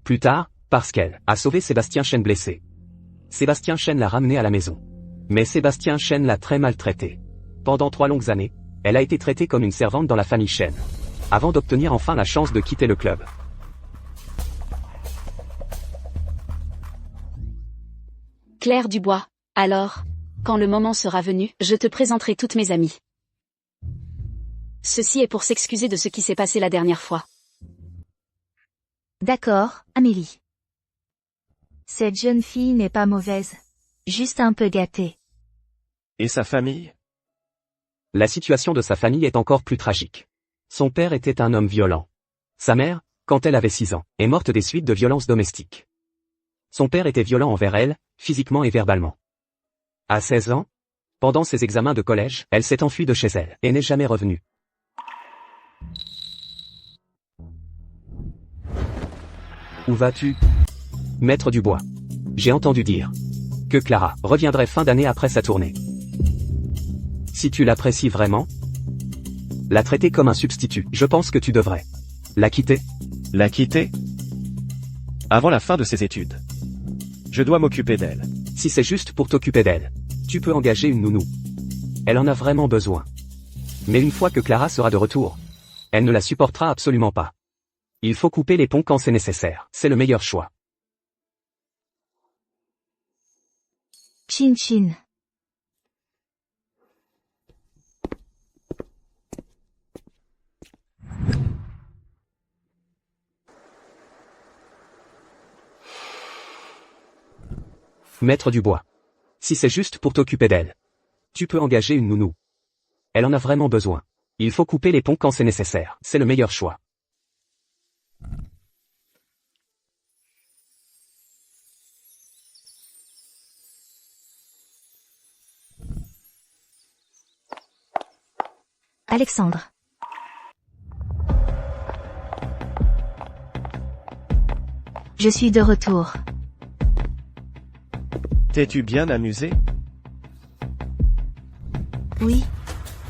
Plus tard, parce qu'elle a sauvé Sébastien Chen blessé. Sébastien Chen l'a ramené à la maison. Mais Sébastien Chen l'a très maltraité. Pendant 3 longues années, elle a été traitée comme une servante dans la famille Chen. Avant d'obtenir enfin la chance de quitter le club. Claire Dubois. Alors, quand le moment sera venu, je te présenterai toutes mes amies. Ceci est pour s'excuser de ce qui s'est passé la dernière fois. D'accord, Amélie. Cette jeune fille n'est pas mauvaise. Juste un peu gâtée. Et sa famille? La situation de sa famille est encore plus tragique. Son père était un homme violent. Sa mère, quand elle avait 6 ans, est morte des suites de violences domestiques. Son père était violent envers elle, physiquement et verbalement. À 16 ans, pendant ses examens de collège, elle s'est enfuie de chez elle et n'est jamais revenue. Où vas-tu? Maître Dubois. J'ai entendu dire que Clara reviendrait fin d'année après sa tournée. Si tu l'apprécies vraiment, la traiter comme un substitut, je pense que tu devrais la quitter. La quitter? Avant la fin de ses études. Je dois m'occuper d'elle. Si c'est juste pour t'occuper d'elle, tu peux engager une nounou. Elle en a vraiment besoin. Mais une fois que Clara sera de retour, elle ne la supportera absolument pas. Il faut couper les ponts quand c'est nécessaire. C'est le meilleur choix. Chin chin. Maître Dubois. Si c'est juste pour t'occuper d'elle, tu peux engager une nounou. Elle en a vraiment besoin. Il faut couper les ponts quand c'est nécessaire. C'est le meilleur choix. Alexandre. Je suis de retour. T'es-tu bien amusé? Oui.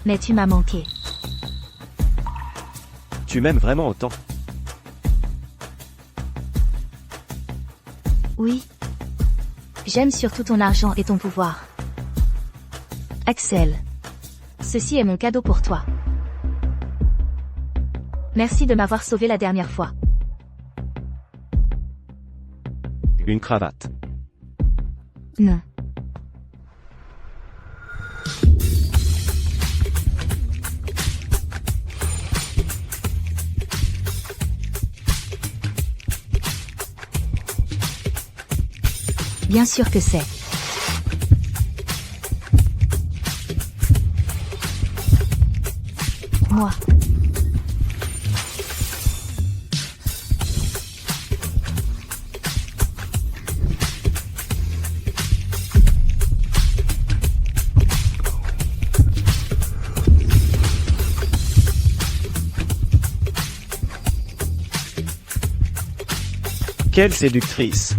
Mais tu m'as manqué. Tu m'aimes vraiment autant? Oui. J'aime surtout ton argent et ton pouvoir. Axel. Ceci est mon cadeau pour toi. Merci de m'avoir sauvé la dernière fois. Une cravate. Non. Bien sûr que c'est. Moi. Quelle séductrice!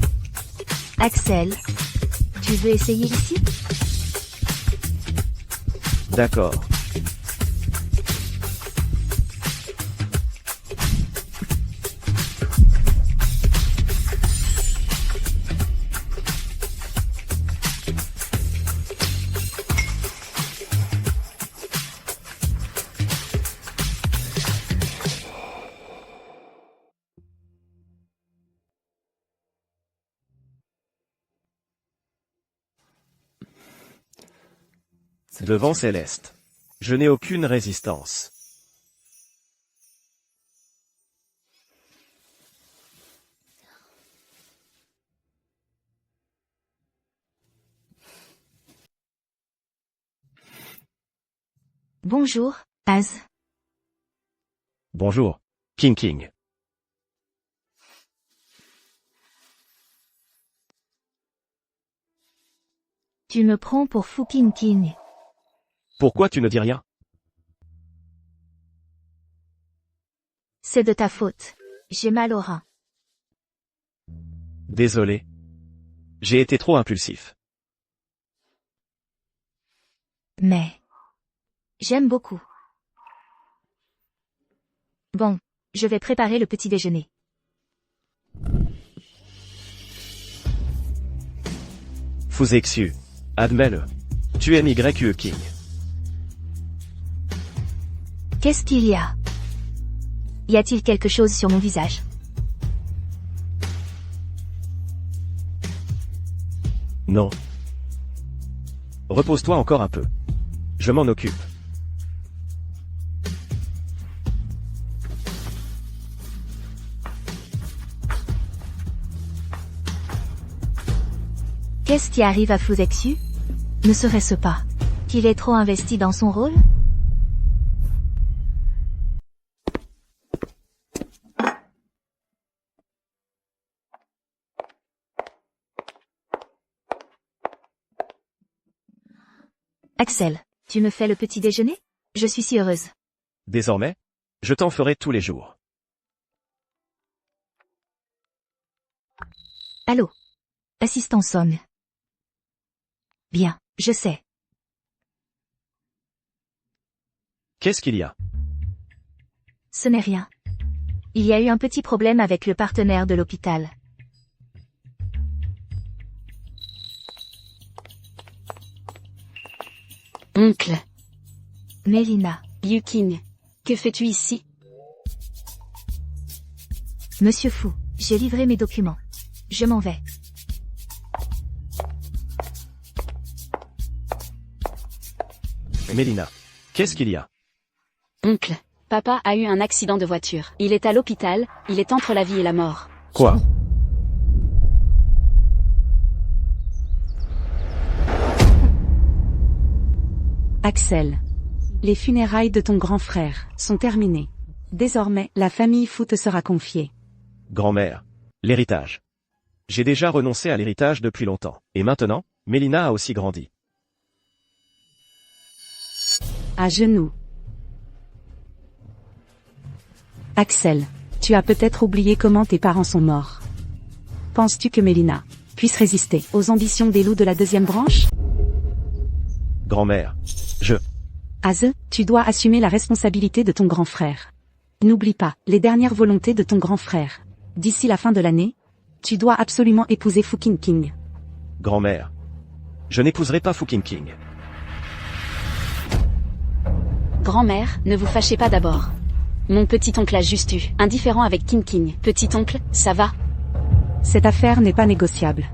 Axel. Tu veux essayer ici? D'accord. Devant Céleste. Je n'ai aucune résistance. Bonjour, Az. Bonjour, King. Tu me prends pour fucking King. Pourquoi tu ne dis rien? C'est de ta faute. J'ai mal au rein. Désolé. J'ai été trop impulsif. Mais j'aime beaucoup. Bon, je vais préparer le petit déjeuner. Fuzexu. Admets-le. Tu es YE King. Qu'est-ce qu'il y a? Y a-t-il quelque chose sur mon visage? Non. Repose-toi encore un peu. Je m'en occupe. Qu'est-ce qui arrive à Fuzexu? Ne serait-ce pas qu'il est trop investi dans son rôle? Axel, tu me fais le petit déjeuner? Je suis si heureuse. Désormais, je t'en ferai tous les jours. Allô? Assistant Song. Bien, je sais. Qu'est-ce qu'il y a? Ce n'est rien. Il y a eu un petit problème avec le partenaire de l'hôpital. Oncle. Mélina. Yuking. Que fais-tu ici? Monsieur Fou, j'ai livré mes documents. Je m'en vais. Mélina. Qu'est-ce qu'il y a? Oncle. Papa a eu un accident de voiture. Il est à l'hôpital, il est entre la vie et la mort. Quoi? Axel. Les funérailles de ton grand frère sont terminées. Désormais, la famille Fu te sera confiée. Grand-mère. L'héritage. J'ai déjà renoncé à l'héritage depuis longtemps. Et maintenant, Mélina a aussi grandi. À genoux. Axel, tu as peut-être oublié comment tes parents sont morts. Penses-tu que Mélina puisse résister aux ambitions des loups de la deuxième branche? Grand-mère. Az, tu dois assumer la responsabilité de ton grand frère. N'oublie pas les dernières volontés de ton grand frère. D'ici la fin de l'année, tu dois absolument épouser Fu Qingqing. Grand-mère. Je n'épouserai pas Fu Qingqing. Grand-mère, ne vous fâchez pas d'abord. Mon petit-oncle a juste eu, indifférent avec Qingqing. Petit-oncle, ça va? Cette affaire n'est pas négociable.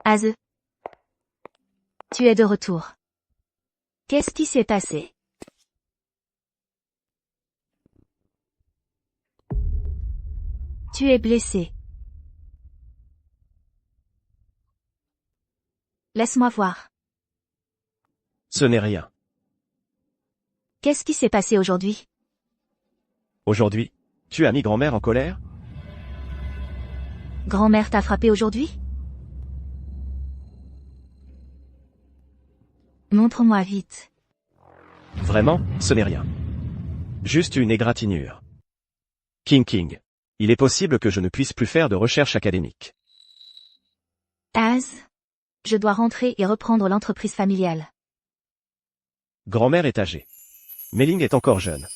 Az. Tu es de retour. Qu'est-ce qui s'est passé? Tu es blessé. Laisse-moi voir. Ce n'est rien. Qu'est-ce qui s'est passé aujourd'hui? Aujourd'hui, tu as mis grand-mère en colère? Grand-mère t'a frappé aujourd'hui? Montre-moi vite. Vraiment, ce n'est rien. Juste une égratignure. Qingqing. Il est possible que je ne puisse plus faire de recherche académique. Az. Je dois rentrer et reprendre l'entreprise familiale. Grand-mère est âgée. Méling est encore jeune.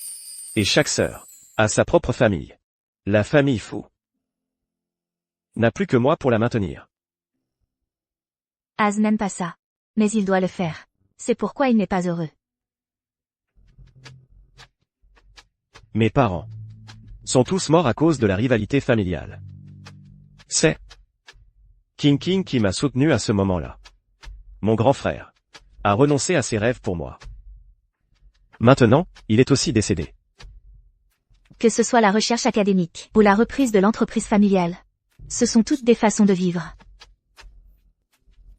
Et chaque sœur a sa propre famille. La famille Fu n'a plus que moi pour la maintenir. Az n'aime pas ça. Mais il doit le faire. C'est pourquoi il n'est pas heureux. Mes parents sont tous morts à cause de la rivalité familiale. C'est Qingqing qui m'a soutenu à ce moment-là. Mon grand frère a renoncé à ses rêves pour moi. Maintenant, il est aussi décédé. Que ce soit la recherche académique ou la reprise de l'entreprise familiale. Ce sont toutes des façons de vivre.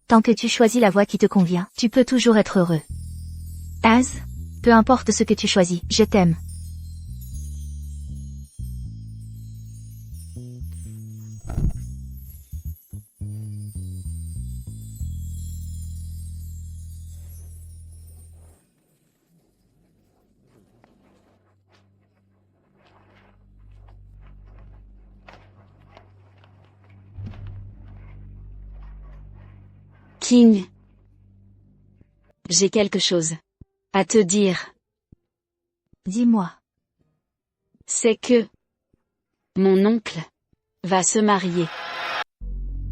Tant que tu choisis la voie qui te convient, tu peux toujours être heureux. Az, peu importe ce que tu choisis, je t'aime. King. J'ai quelque chose à te dire. Dis-moi. C'est que mon oncle va se marier.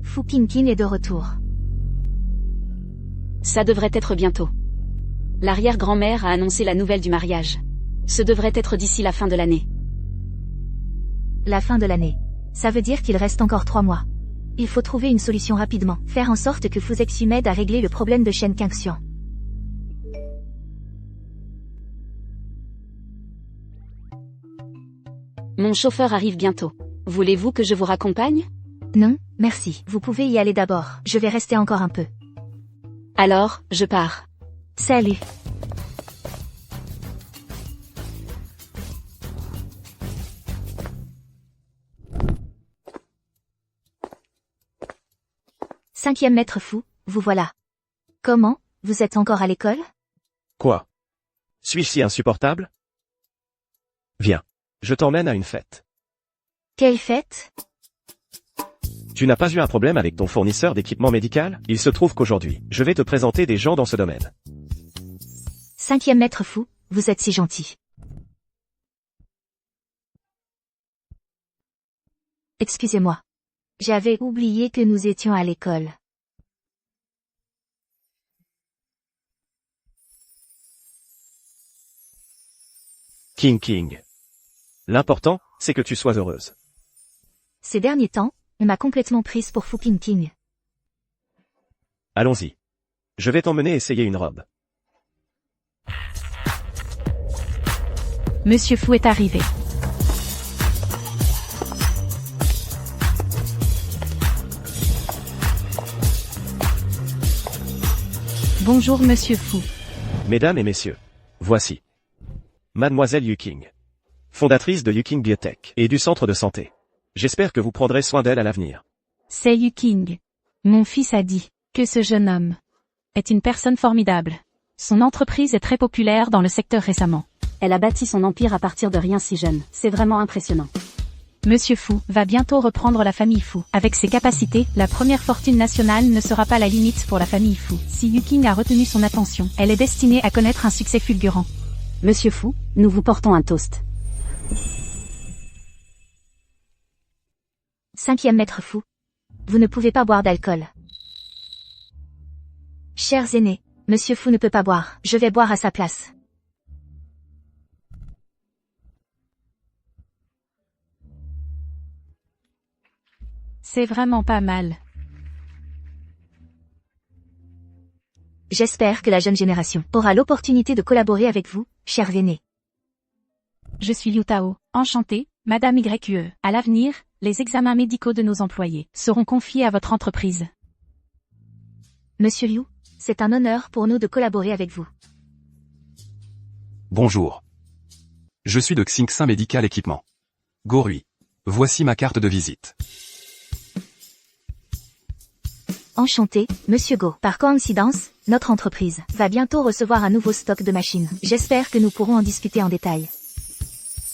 Fu Qingqing est de retour. Ça devrait être bientôt. L'arrière-grand-mère a annoncé la nouvelle du mariage. Ce devrait être d'ici la fin de l'année. La fin de l'année. Ça veut dire qu'il reste encore 3 mois. Il faut trouver une solution rapidement. Faire en sorte que Fu Zexu m'aide à régler le problème de Shen Qingxian. Mon chauffeur arrive bientôt. Voulez-vous que je vous raccompagne? Non, merci. Vous pouvez y aller d'abord. Je vais rester encore un peu. Alors, je pars. Salut. Cinquième maître Fu, vous voilà. Comment? Vous êtes encore à l'école? Quoi? Suis-je si insupportable? Viens. Je t'emmène à une fête. Quelle fête? Tu n'as pas eu un problème avec ton fournisseur d'équipement médical? Il se trouve qu'aujourd'hui, je vais te présenter des gens dans ce domaine. Cinquième maître Fu, vous êtes si gentil. Excusez-moi. J'avais oublié que nous étions à l'école. Qingqing. L'important, c'est que tu sois heureuse. Ces derniers temps, on m'a complètement prise pour Fu Qingqing. Allons-y. Je vais t'emmener essayer une robe. Monsieur Fu est arrivé. Bonjour Monsieur Fu. Mesdames et messieurs, voici Mademoiselle Yuking, fondatrice de Yuking Biotech et du centre de santé. J'espère que vous prendrez soin d'elle à l'avenir. C'est Yuking. Mon fils a dit que ce jeune homme est une personne formidable. Son entreprise est très populaire dans le secteur récemment. Elle a bâti son empire à partir de rien si jeune. C'est vraiment impressionnant. Monsieur Fu va bientôt reprendre la famille Fu. Avec ses capacités, la première fortune nationale ne sera pas la limite pour la famille Fu. Si Yuking a retenu son attention, elle est destinée à connaître un succès fulgurant. Monsieur Fu, nous vous portons un toast. 5e maître Fu. Vous ne pouvez pas boire d'alcool. Chers aînés, Monsieur Fu ne peut pas boire. Je vais boire à sa place. C'est vraiment pas mal. J'espère que la jeune génération aura l'opportunité de collaborer avec vous, chers aînés. Je suis Liu Tao. Enchantée, Madame YQE. À l'avenir, les examens médicaux de nos employés seront confiés à votre entreprise. Monsieur Liu, c'est un honneur pour nous de collaborer avec vous. Bonjour. Je suis de Xingxin Medical Equipment. Gorui. Voici ma carte de visite. Enchanté, Monsieur Go. Par coïncidence, notre entreprise va bientôt recevoir un nouveau stock de machines. J'espère que nous pourrons en discuter en détail.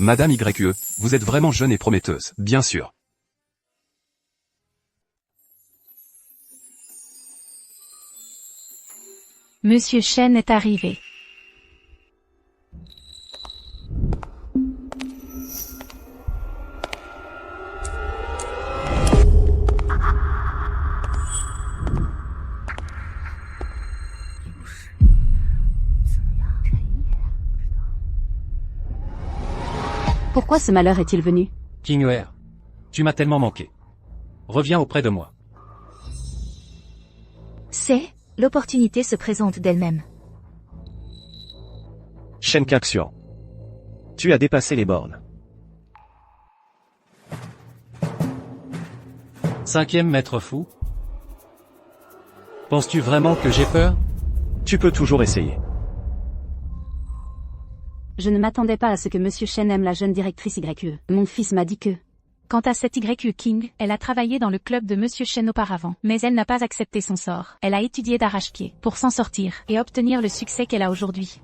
Madame YQE, vous êtes vraiment jeune et prometteuse, bien sûr. Monsieur Shen est arrivé. Pourquoi ce malheur est-il venu? King Er, tu m'as tellement manqué. Reviens auprès de moi. L'opportunité se présente d'elle-même. Shen Qianxian, tu as dépassé les bornes. 5e maître Fu. Penses-tu vraiment que j'ai peur? Tu peux toujours essayer. Je ne m'attendais pas à ce que Monsieur Shen aime la jeune directrice YQE. Mon fils m'a dit que... Quant à cette YQE King, elle a travaillé dans le club de Monsieur Shen auparavant, mais elle n'a pas accepté son sort. Elle a étudié d'arrache-pied pour s'en sortir et obtenir le succès qu'elle a aujourd'hui.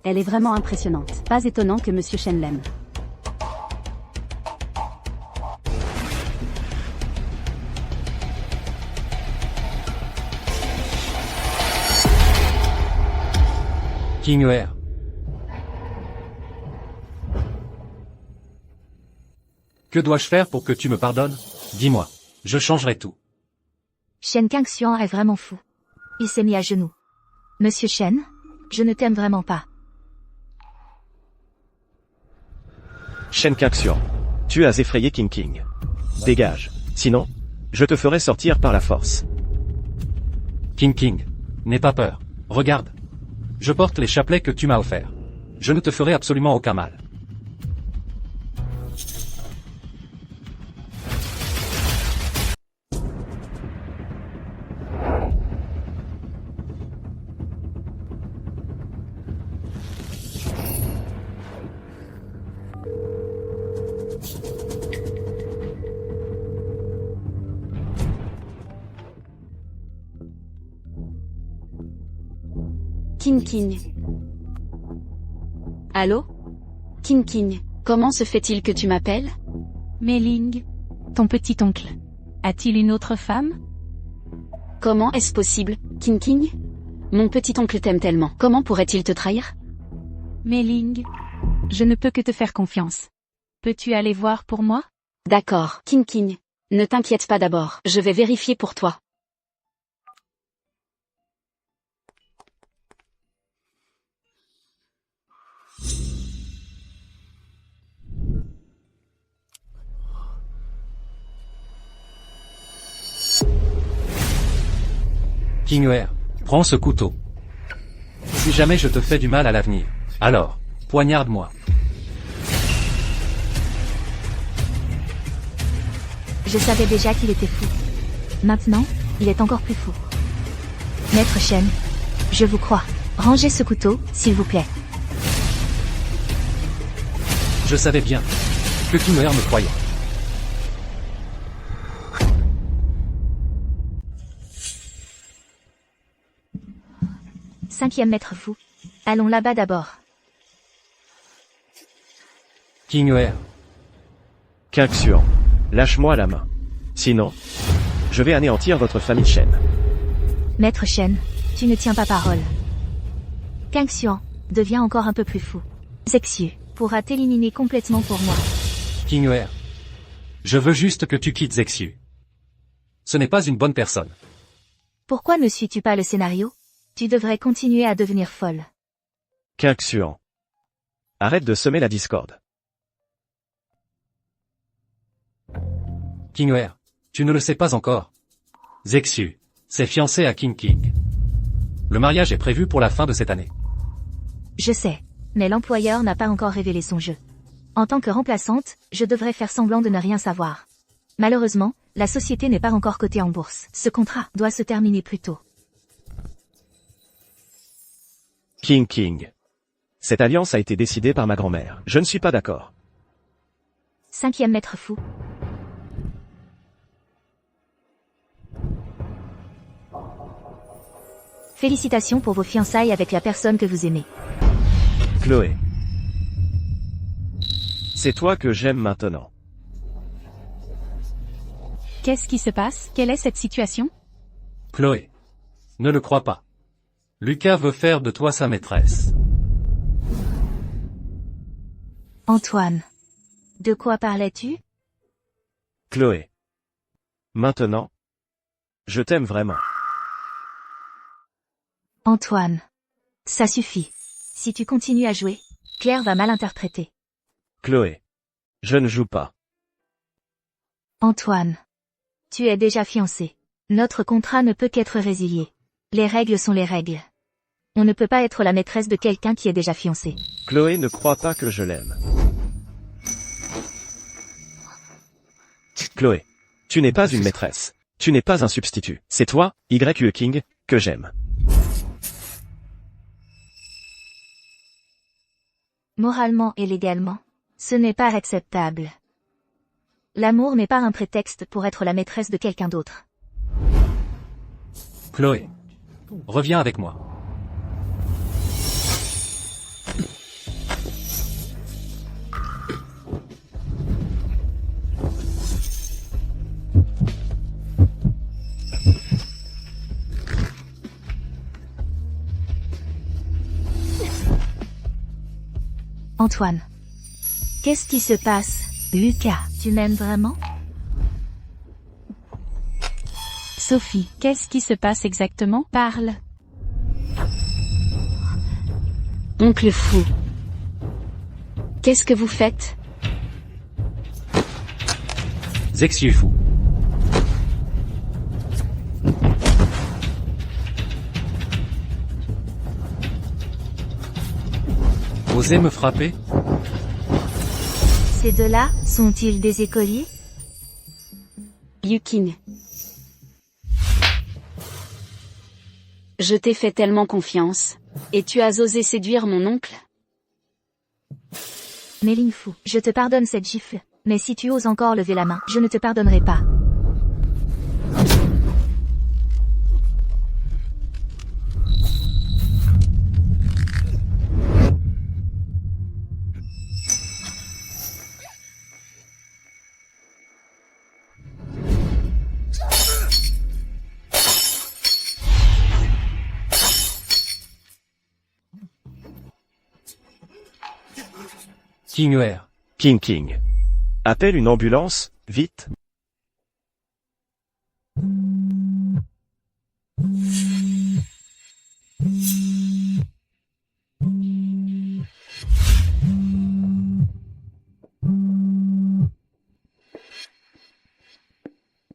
Elle est vraiment impressionnante. Pas étonnant que Monsieur Shen l'aime. King Er. Que dois-je faire pour que tu me pardonnes? Dis-moi. Je changerai tout. Shen Qianxian est vraiment fou. Il s'est mis à genoux. Monsieur Shen, je ne t'aime vraiment pas. Shen Qianxian, tu as effrayé King. Dégage. Sinon, je te ferai sortir par la force. King, n'aie pas peur. Regarde. Je porte les chapelets que tu m'as offerts. Je ne te ferai absolument aucun mal. King. Allô? King, comment se fait-il que tu m'appelles? Mei-Ling, ton petit-oncle, a-t-il une autre femme? Comment est-ce possible, King? Mon petit-oncle t'aime tellement. Comment pourrait-il te trahir? Mei-Ling, je ne peux que te faire confiance. Peux-tu aller voir pour moi? D'accord, King. Ne t'inquiète pas d'abord, je vais vérifier pour toi. King Er, prends ce couteau. Si jamais je te fais du mal à l'avenir, alors, poignarde-moi. Je savais déjà qu'il était fou. Maintenant, il est encore plus fou. Maître Shen, Je vous crois. Rangez ce couteau, s'il vous plaît. Je savais bien que King Noir me croyait. Cinquième maître fou. Allons là-bas d'abord. King Noir, Qingxuan, lâche-moi la main. Sinon, je vais anéantir votre famille Shen. Maître Shen, tu ne tiens pas parole. Qingxuan, deviens encore un peu plus fou. Zexu pourra t'éliminer complètement pour moi. King Noir, je veux juste que tu quittes Zexu. Ce n'est pas une bonne personne. Pourquoi ne suis-tu pas le scénario? Tu devrais continuer à devenir folle. Qingxuan, arrête de semer la discorde. King Noir, tu ne le sais pas encore. Zexu s'est fiancé à King King. Le mariage est prévu pour la fin de cette année. Je sais, mais l'employeur n'a pas encore révélé son jeu. En tant que remplaçante, je devrais faire semblant de ne rien savoir. Malheureusement, la société n'est pas encore cotée en bourse. Ce contrat doit se terminer plus tôt. King King. Cette alliance a été décidée par ma grand-mère. Je ne suis pas d'accord. Cinquième maître fou. Félicitations pour vos fiançailles avec la personne que vous aimez. Chloé. C'est toi que j'aime maintenant. Qu'est-ce qui se passe? Quelle est cette situation? Chloé, ne le crois pas. Lucas veut faire de toi sa maîtresse. Antoine. De quoi parlais-tu? Chloé. Maintenant, je t'aime vraiment. Antoine. Ça suffit. Si tu continues à jouer, Claire va mal interpréter. Chloé. Je ne joue pas. Antoine. Tu es déjà fiancé. Notre contrat ne peut qu'être résilié. Les règles sont les règles. On ne peut pas être la maîtresse de quelqu'un qui est déjà fiancé. Chloé ne croit pas que je l'aime. Chloé. Tu n'es pas une maîtresse. Tu n'es pas un substitut. C'est toi, Y.E. King, que j'aime. Moralement et légalement, ce n'est pas acceptable. L'amour n'est pas un prétexte pour être la maîtresse de quelqu'un d'autre. Chloé, reviens avec moi. Antoine. Qu'est-ce qui se passe, Lucas? Tu m'aimes vraiment? Sophie, qu'est-ce qui se passe exactement? Parle. Oncle fou. Qu'est-ce que vous faites? Zexu fou. Osez me frapper? Ces deux-là, sont-ils des écoliers? Yuking. Je t'ai fait tellement confiance. Et tu as osé séduire mon oncle? Méline fou, je te pardonne cette gifle. Mais si tu oses encore lever la main, je ne te pardonnerai pas. King Noir. King King. Appelle une ambulance, vite.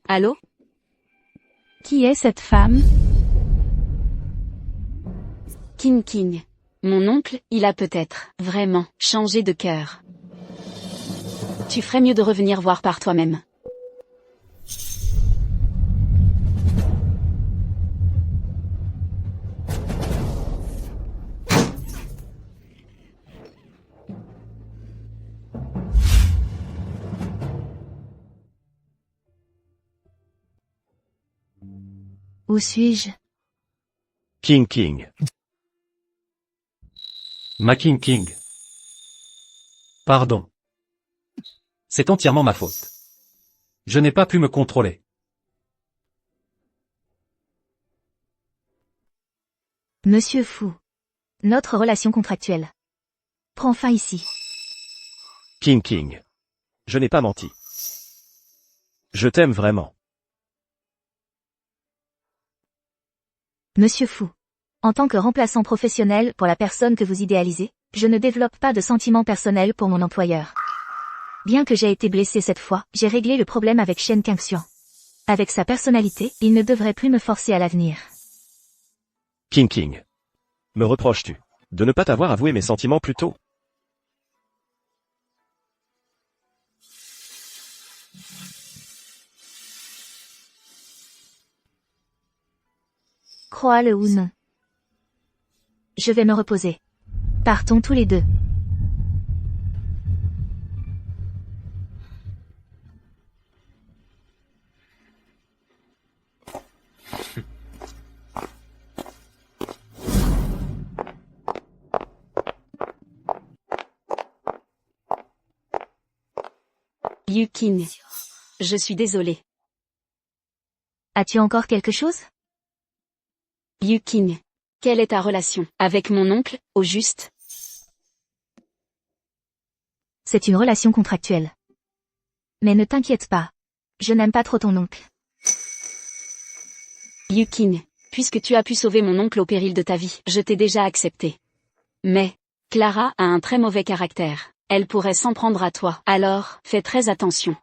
Allô? Qui est cette femme? King King. Mon oncle, il a peut-être, vraiment, changé de cœur. Tu ferais mieux de revenir voir par toi-même. Où suis-je? King. Ma King. Pardon. C'est entièrement ma faute. Je n'ai pas pu me contrôler. Monsieur Fu. Notre relation contractuelle prend fin ici. King. Je n'ai pas menti. Je t'aime vraiment. Monsieur Fu. En tant que remplaçant professionnel pour la personne que vous idéalisez, je ne développe pas de sentiments personnels pour mon employeur. Bien que j'ai été blessé cette fois, j'ai réglé le problème avec Shen Kangxian. Avec sa personnalité, il ne devrait plus me forcer à l'avenir. King. Me reproches-tu de ne pas t'avoir avoué mes sentiments plus tôt? Crois-le ou non. Je vais me reposer. Partons tous les deux. Yukin. Je suis désolée. As-tu encore quelque chose? Yukin. Quelle est ta relation avec mon oncle, au juste? C'est une relation contractuelle. Mais ne t'inquiète pas. Je n'aime pas trop ton oncle. Yukin. Puisque tu as pu sauver mon oncle au péril de ta vie, je t'ai déjà accepté. Mais, Clara a un très mauvais caractère. Elle pourrait s'en prendre à toi. Alors, fais très attention.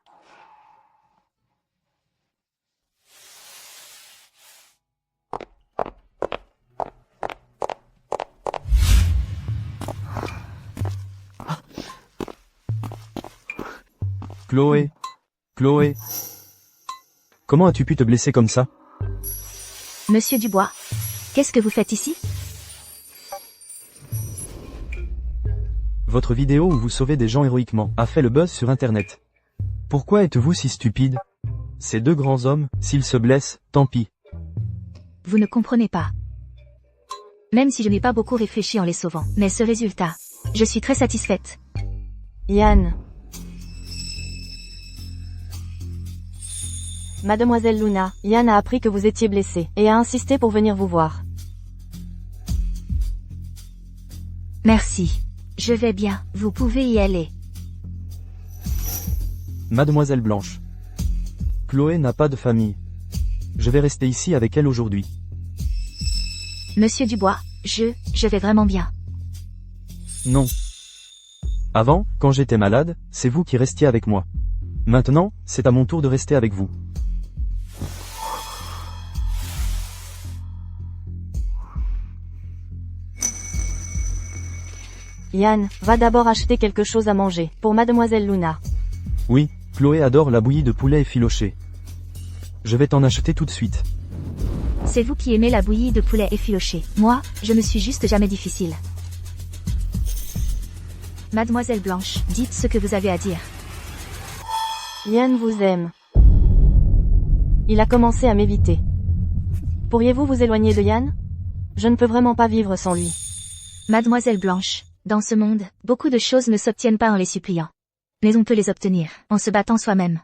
Chloé. Comment as-tu pu te blesser comme ça? Monsieur Dubois. Qu'est-ce que vous faites ici? Votre vidéo où vous sauvez des gens héroïquement a fait le buzz sur internet. Pourquoi êtes-vous si stupide? Ces deux grands hommes, s'ils se blessent, tant pis. Vous ne comprenez pas. Même si je n'ai pas beaucoup réfléchi en les sauvant, mais ce résultat, je suis très satisfaite. Yan. Mademoiselle Luna, Yan a appris que vous étiez blessée, et a insisté pour venir vous voir. Merci. Je vais bien, vous pouvez y aller. Mademoiselle Blanche. Chloé n'a pas de famille. Je vais rester ici avec elle aujourd'hui. Monsieur Dubois, je vais vraiment bien. Non. Avant, quand j'étais malade, c'est vous qui restiez avec moi. Maintenant, c'est à mon tour de rester avec vous. Yan, va d'abord acheter quelque chose à manger, pour Mademoiselle Luna. Oui, Chloé adore la bouillie de poulet effiloché. Je vais t'en acheter tout de suite. C'est vous qui aimez la bouillie de poulet effiloché. Moi, je ne suis juste jamais difficile. Mademoiselle Blanche, dites ce que vous avez à dire. Yan vous aime. Il a commencé à m'éviter. Pourriez-vous vous éloigner de Yan? Je ne peux vraiment pas vivre sans lui. Mademoiselle Blanche, dans ce monde, beaucoup de choses ne s'obtiennent pas en les suppliant. Mais on peut les obtenir, en se battant soi-même.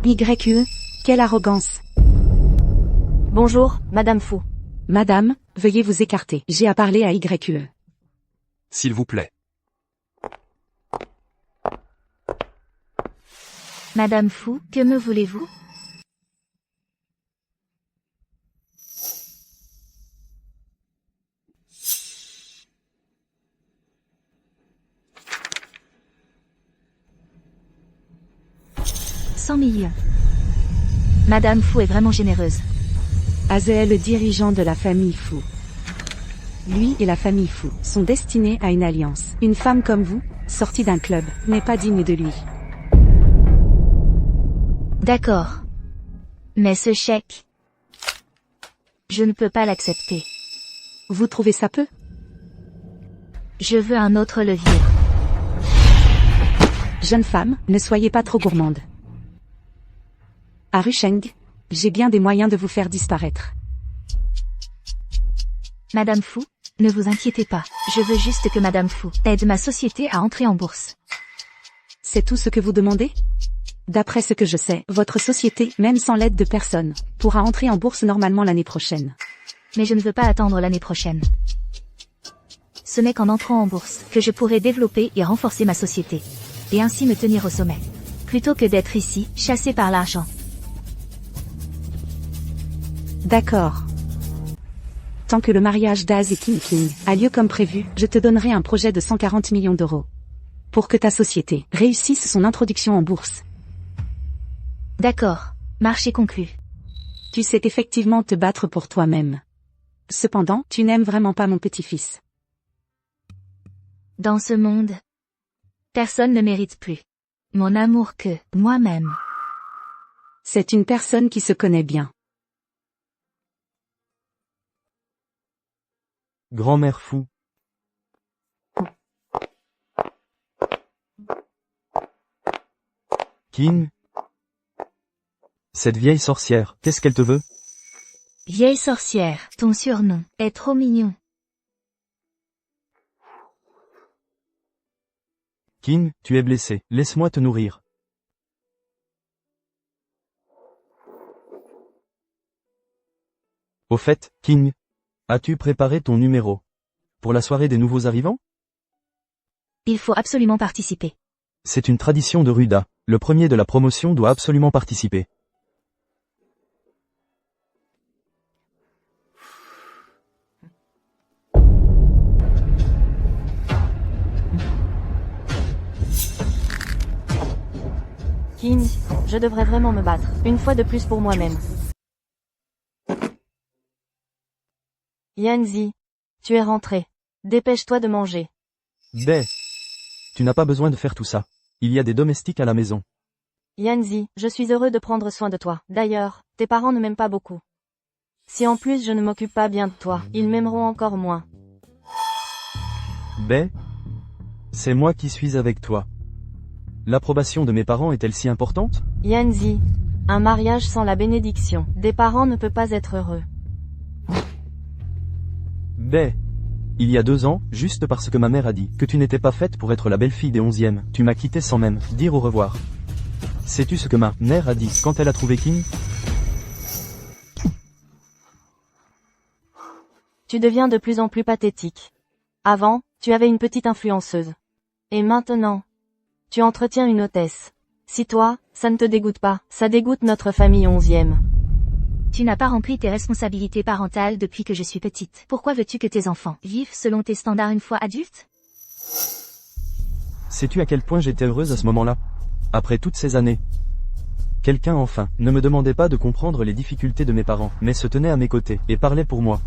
YE, quelle arrogance. Bonjour, Madame Fu. Madame, veuillez vous écarter. J'ai à parler à YE. S'il vous plaît. Madame Fu, que me voulez-vous? $100 millions. Madame Fu est vraiment généreuse. Azel, le dirigeant de la famille Fu. Lui et la famille Fu sont destinés à une alliance. Une femme comme vous, sortie d'un club, n'est pas digne de lui. D'accord. Mais ce chèque, je ne peux pas l'accepter. Vous trouvez ça peu? Je veux un autre levier. Jeune femme, ne soyez pas trop gourmande. À Rusheng, j'ai bien des moyens de vous faire disparaître. Madame Fu, ne vous inquiétez pas. Je veux juste que Madame Fu aide ma société à entrer en bourse. C'est tout ce que vous demandez? D'après ce que je sais, votre société, même sans l'aide de personne, pourra entrer en bourse normalement l'année prochaine. Mais je ne veux pas attendre l'année prochaine. Ce n'est qu'en entrant en bourse que je pourrai développer et renforcer ma société. Et ainsi me tenir au sommet. Plutôt que d'être ici, chassé par l'argent. D'accord. Tant que le mariage d'Az et King a lieu comme prévu, je te donnerai un projet de 140 millions d'euros. Pour que ta société réussisse son introduction en bourse. D'accord. Marché conclu. Tu sais effectivement te battre pour toi-même. Cependant, tu n'aimes vraiment pas mon petit-fils. Dans ce monde, personne ne mérite plus mon amour que moi-même. C'est une personne qui se connaît bien. Grand-mère Fu. King? Cette vieille sorcière, qu'est-ce qu'elle te veut? Vieille sorcière, ton surnom est trop mignon. King, tu es blessé, laisse-moi te nourrir. Au fait, King, as-tu préparé ton numéro pour la soirée des nouveaux arrivants? Il faut absolument participer. C'est une tradition de Ruda, le premier de la promotion doit absolument participer. King, je devrais vraiment me battre, une fois de plus pour moi-même. Yanzi, tu es rentré. Dépêche-toi de manger. Bé. Tu n'as pas besoin de faire tout ça. Il y a des domestiques à la maison. Yanzi, je suis heureux de prendre soin de toi. D'ailleurs, tes parents ne m'aiment pas beaucoup. Si en plus je ne m'occupe pas bien de toi, ils m'aimeront encore moins. Bé. C'est moi qui suis avec toi. L'approbation de mes parents est-elle si importante? Yanzi, un mariage sans la bénédiction des parents ne peut pas être heureux. Bé. Il y a 2 ans, juste parce que ma mère a dit que tu n'étais pas faite pour être la belle-fille des 11e, tu m'as quitté sans même dire au revoir. Sais-tu ce que ma mère a dit quand elle a trouvé King? Tu deviens de plus en plus pathétique. Avant, tu avais une petite influenceuse. Et maintenant, tu entretiens une hôtesse. Si toi, ça ne te dégoûte pas, ça dégoûte notre famille 11e. Tu n'as pas rempli tes responsabilités parentales depuis que je suis petite. Pourquoi veux-tu que tes enfants vivent selon tes standards une fois adultes? Sais-tu à quel point j'étais heureuse à ce moment-là? Après toutes ces années. Quelqu'un enfin, ne me demandait pas de comprendre les difficultés de mes parents, mais se tenait à mes côtés, et parlait pour moi.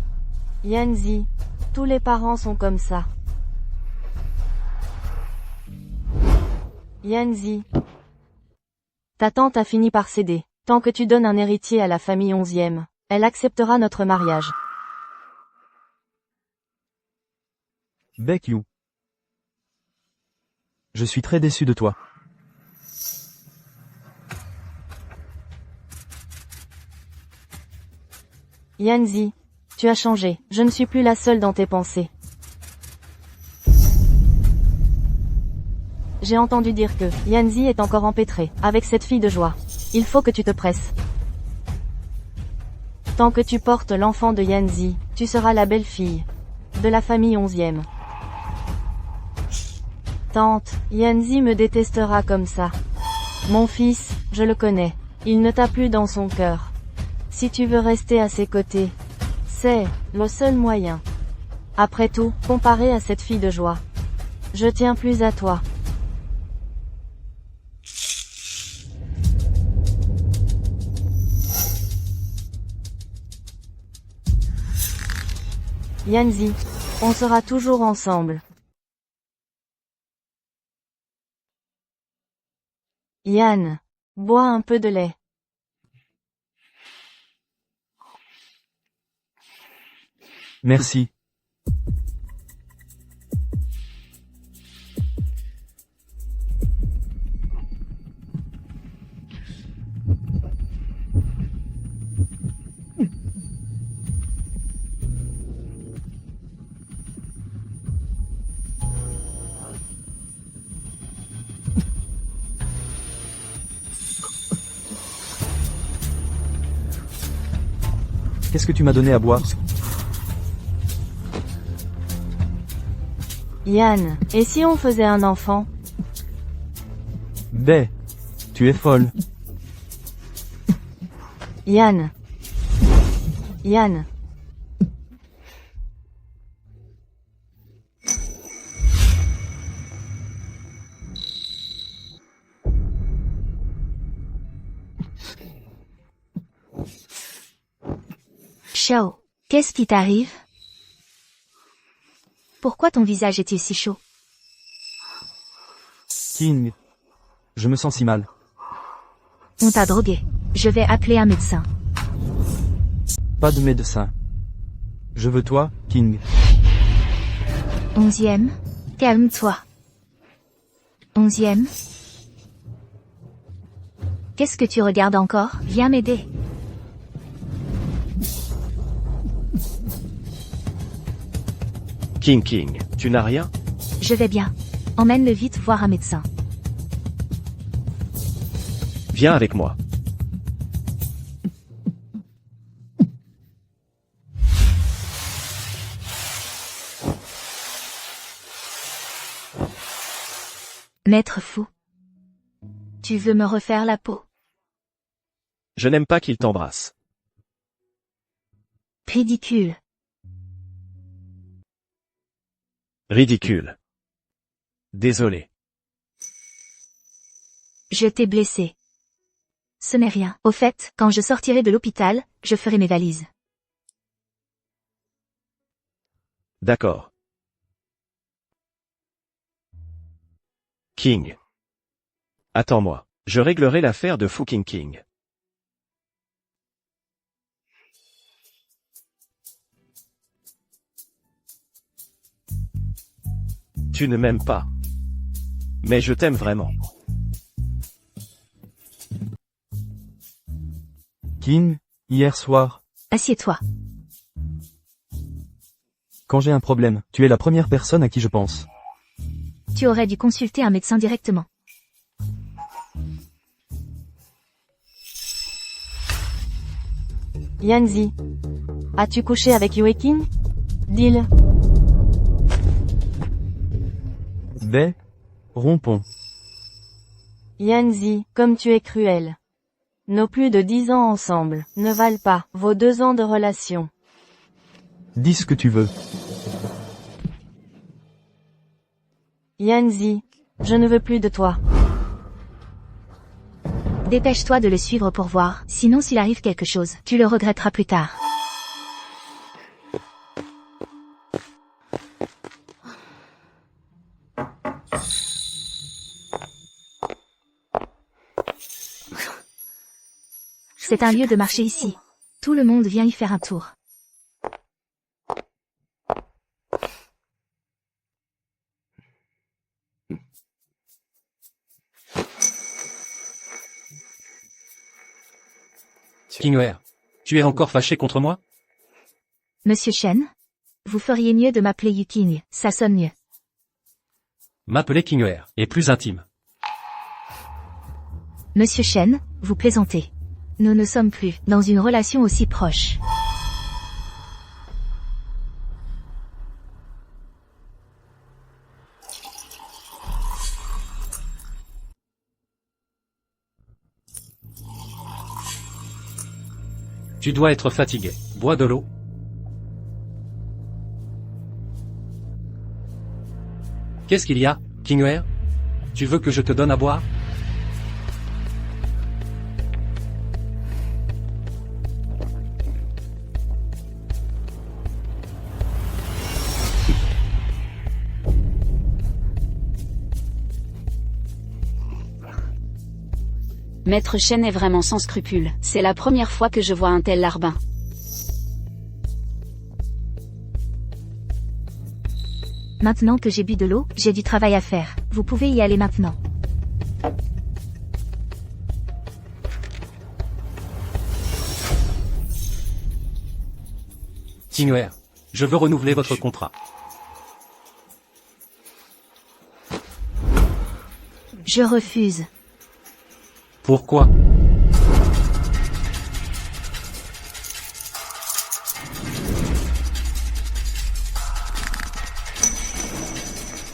Yanzi, tous les parents sont comme ça. Yanzi, ta tante a fini par céder. Tant que tu donnes un héritier à la famille 11e, elle acceptera notre mariage. Bec you. Je suis très déçu de toi. Yanzi, tu as changé, je ne suis plus la seule dans tes pensées. J'ai entendu dire que Yanzi est encore empêtré avec cette fille de joie. Il faut que tu te presses. Tant que tu portes l'enfant de Yanzi, tu seras la belle-fille de la famille 11e. Tante, Yanzi me détestera comme ça. Mon fils, je le connais. Il ne t'a plus dans son cœur. Si tu veux rester à ses côtés, c'est le seul moyen. Après tout, comparé à cette fille de joie, je tiens plus à toi. Yanzi, on sera toujours ensemble. Yann, bois un peu de lait. Merci. Qu'est-ce que tu m'as donné à boire? Yann, et si on faisait un enfant? Bé, tu es folle. Yann. Yann. Shao, qu'est-ce qui t'arrive? Pourquoi ton visage est-il si chaud? King. Je me sens si mal. On t'a drogué. Je vais appeler un médecin. Pas de médecin. Je veux toi, King. 11e. Calme-toi. 11e. Qu'est-ce que tu regardes encore? Viens m'aider. King, tu n'as rien? Je vais bien. Emmène-le vite voir un médecin. Viens avec moi. Maître fou. Tu veux me refaire la peau? Je n'aime pas qu'il t'embrasse. Ridicule. Ridicule. Désolé. Je t'ai blessé. Ce n'est rien. Au fait, quand je sortirai de l'hôpital, je ferai mes valises. D'accord. King. Attends-moi. Je réglerai l'affaire de fucking King. Tu ne m'aimes pas. Mais je t'aime vraiment. King, hier soir, Assieds-toi. quand j'ai un problème, tu es la première personne à qui je pense. Tu aurais dû consulter un médecin directement. Yanzi. As-tu couché avec Yuekin? Dis-le. Bé, rompons. Yanzi, comme tu es cruel. Nos plus de 10 ans ensemble ne valent pas vos 2 ans de relation. Dis ce que tu veux. Yanzi, je ne veux plus de toi. Dépêche-toi de le suivre pour voir, sinon s'il arrive quelque chose, tu le regretteras plus tard. C'est un lieu de marché ici. Tout le monde vient y faire un tour. Kingware, tu es encore fâché contre moi? Monsieur Shen? Vous feriez mieux de m'appeler Yuking, ça sonne mieux. M'appeler Kingware est plus intime. Monsieur Shen, vous plaisantez. Nous ne sommes plus dans une relation aussi proche. Tu dois être fatigué. Bois de l'eau. Qu'est-ce qu'il y a, Kingware? Tu veux que je te donne à boire? Maître Shen est vraiment sans scrupules. C'est la première fois que je vois un tel larbin. Maintenant que j'ai bu de l'eau, j'ai du travail à faire. Vous pouvez y aller maintenant. Kingware, je veux renouveler votre contrat. Je refuse. Pourquoi?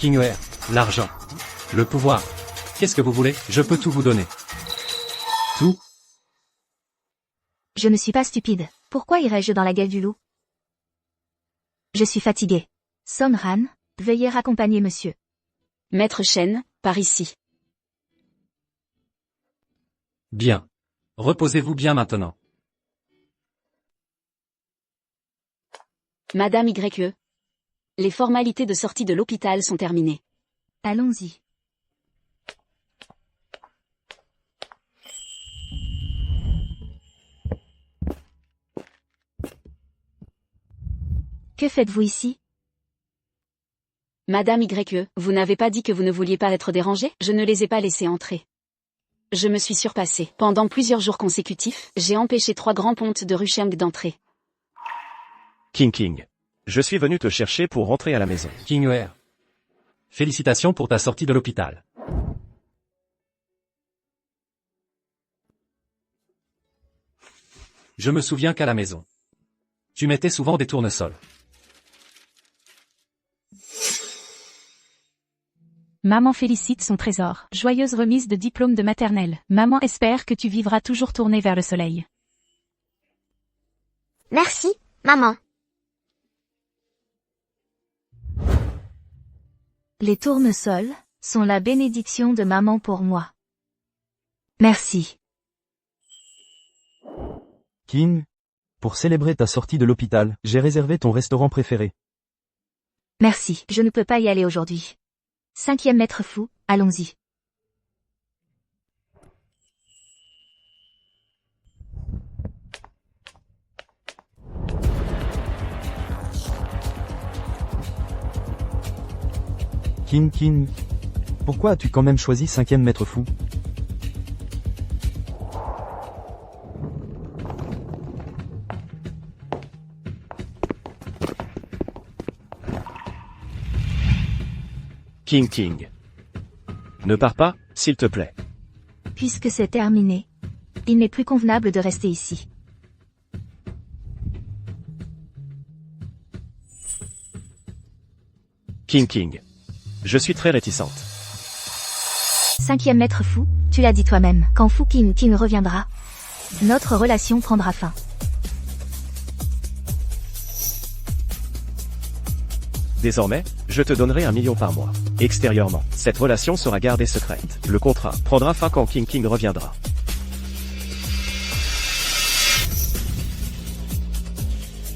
Kingware, l'argent. Le pouvoir. Qu'est-ce que vous voulez? Je peux tout vous donner. Tout? Je ne suis pas stupide. Pourquoi irais-je dans la gueule du loup? Je suis fatigué. Somran, veuillez raccompagner monsieur. Maître Shen, par ici. Bien. Reposez-vous bien maintenant. Madame YE. Les formalités de sortie de l'hôpital sont terminées. Allons-y. Que faites-vous ici? Madame YE, vous n'avez pas dit que vous ne vouliez pas être dérangée? Je ne les ai pas laissés entrer. Je me suis surpassée. Pendant plusieurs jours consécutifs, j'ai empêché 3 grands pontes de Rusheng d'entrer. King. Je suis venu te chercher pour rentrer à la maison. Kingware. Félicitations pour ta sortie de l'hôpital. Je me souviens qu'à la maison, tu mettais souvent des tournesols. Maman félicite son trésor. Joyeuse remise de diplôme de maternelle. Maman espère que tu vivras toujours tourné vers le soleil. Merci, maman. Les tournesols sont la bénédiction de maman pour moi. Merci. King, pour célébrer ta sortie de l'hôpital, j'ai réservé ton restaurant préféré. Merci. Je ne peux pas y aller aujourd'hui. 5e maître fou, allons-y. King, pourquoi as-tu quand même choisi 5e maître fou? King. Ne pars pas, s'il te plaît. Puisque c'est terminé, il n'est plus convenable de rester ici. King. Je suis très réticente. 5e maître fou, tu l'as dit toi-même. Quand Fu King reviendra, notre relation prendra fin. Désormais, je te donnerai 1 million par mois. Extérieurement, cette relation sera gardée secrète. Le contrat prendra fin quand King reviendra.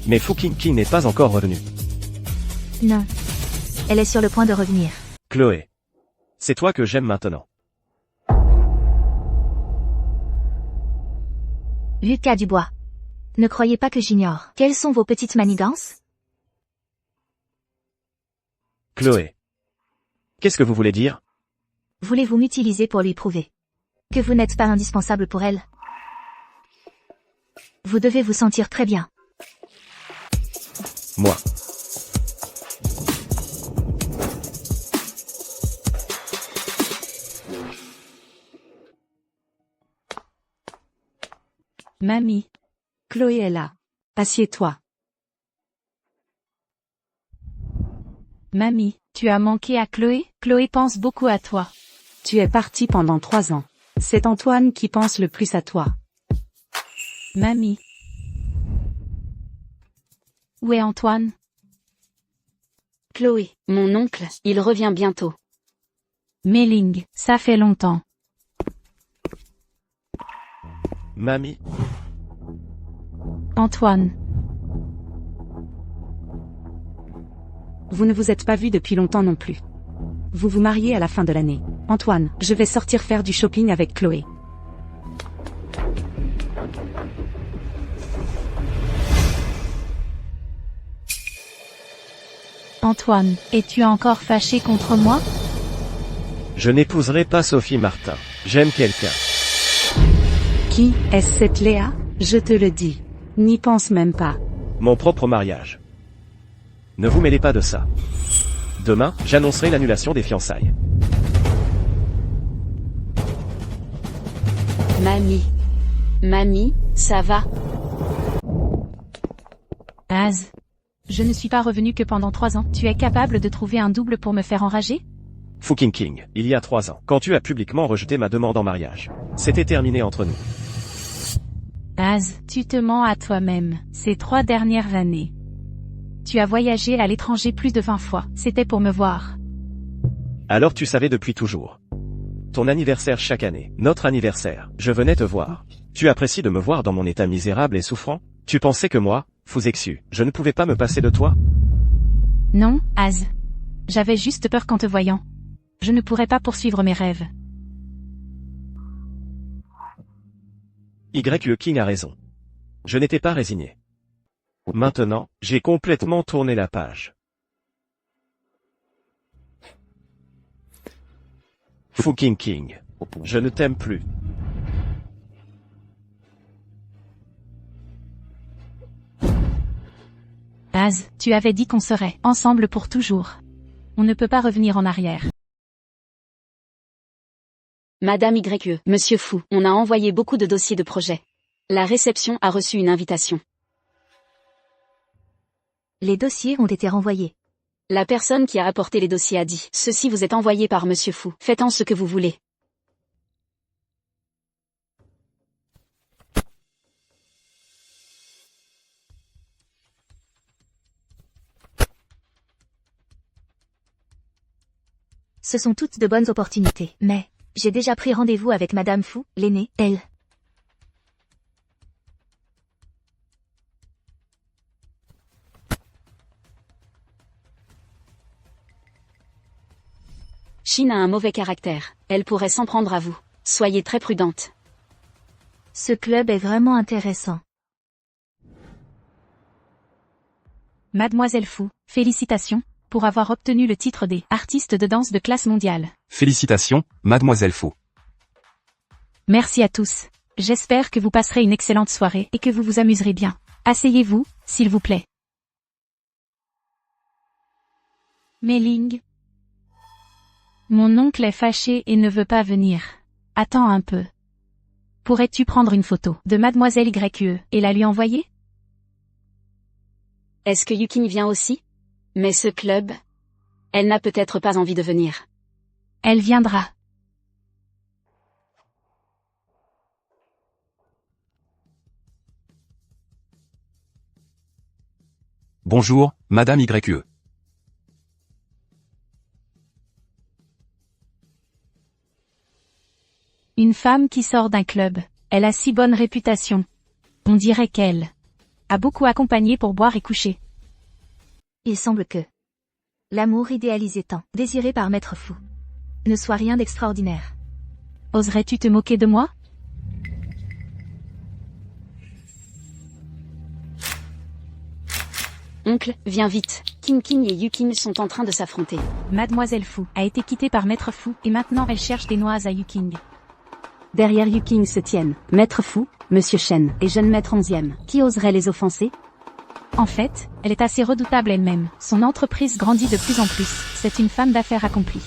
Mais Fu King n'est pas encore revenu. Non. Elle est sur le point de revenir. Chloé. C'est toi que j'aime maintenant. Lucas Dubois. Ne croyez pas que j'ignore. Quelles sont vos petites manigances? Chloé. Qu'est-ce que vous voulez dire? Voulez-vous m'utiliser pour lui prouver que vous n'êtes pas indispensable pour elle? Vous devez vous sentir très bien. Moi. Mamie. Chloé est là. Assieds-toi. Mamie, tu as manqué à Chloé? Chloé pense beaucoup à toi. Tu es partie pendant 3 ans. C'est Antoine qui pense le plus à toi. Mamie. Où est Antoine? Chloé, mon oncle, il revient bientôt. Mei-Ling, ça fait longtemps. Mamie. Antoine. Vous ne vous êtes pas vus depuis longtemps non plus. Vous vous mariez à la fin de l'année. Antoine, je vais sortir faire du shopping avec Chloé. Antoine, es-tu encore fâché contre moi? Je n'épouserai pas Sophie Martin. J'aime quelqu'un. Qui est-ce cette Léa? Je te le dis. N'y pense même pas. Mon propre mariage. Ne vous mêlez pas de ça. Demain, j'annoncerai l'annulation des fiançailles. Mamie, ça va? Az. Je ne suis pas revenu que pendant 3 ans. Tu es capable de trouver un double pour me faire enrager? Fucking King, il y a 3 ans, quand tu as publiquement rejeté ma demande en mariage. C'était terminé entre nous. Az, tu te mens à toi-même. Ces 3 dernières années. Tu as voyagé à l'étranger plus de 20 fois. C'était pour me voir. Alors tu savais depuis toujours. Ton anniversaire chaque année, notre anniversaire, je venais te voir. Tu apprécies de me voir dans mon état misérable et souffrant? Tu pensais que moi, Fuzexu, je ne pouvais pas me passer de toi? Non, Az. J'avais juste peur qu'en te voyant. Je ne pourrais pas poursuivre mes rêves. Le King a raison. Je n'étais pas résigné. Maintenant, j'ai complètement tourné la page. Fucking King. Je ne t'aime plus. Az, tu avais dit qu'on serait ensemble pour toujours. On ne peut pas revenir en arrière. Madame YE, Monsieur Fou, on a envoyé beaucoup de dossiers de projet. La réception a reçu une invitation. Les dossiers ont été renvoyés. La personne qui a apporté les dossiers a dit « Ceci vous est envoyé par Monsieur Fou, faites-en ce que vous voulez ». Ce sont toutes de bonnes opportunités, mais j'ai déjà pris rendez-vous avec Madame Fou, l'aînée, elle. Chine a un mauvais caractère, elle pourrait s'en prendre à vous. Soyez très prudente. Ce club est vraiment intéressant. Mademoiselle Fou, félicitations pour avoir obtenu le titre des artistes de danse de classe mondiale. Félicitations, Mademoiselle Fou. Merci à tous. J'espère que vous passerez une excellente soirée et que vous vous amuserez bien. Asseyez-vous, s'il vous plaît. Mei-ling. Mon oncle est fâché et ne veut pas venir. Attends un peu. Pourrais-tu prendre une photo de Mademoiselle YE et la lui envoyer? Est-ce que Yukin vient aussi? Mais ce club? Elle n'a peut-être pas envie de venir. Elle viendra. Bonjour, Madame YE. Une femme qui sort d'un club. Elle a si bonne réputation. On dirait qu'elle a beaucoup accompagné pour boire et coucher. Il semble que l'amour idéalisé tant désiré par Maître Fou ne soit rien d'extraordinaire. Oserais-tu te moquer de moi? Oncle, viens vite. King et Yukin sont en train de s'affronter. Mademoiselle Fou a été quittée par Maître Fou et maintenant elle cherche des noises à Yuking. Derrière Yuking se tiennent Maître Fou, Monsieur Shen et Jeune Maître 11e. Qui oserait les offenser? En fait, elle est assez redoutable elle-même. Son entreprise grandit de plus en plus. C'est une femme d'affaires accomplie.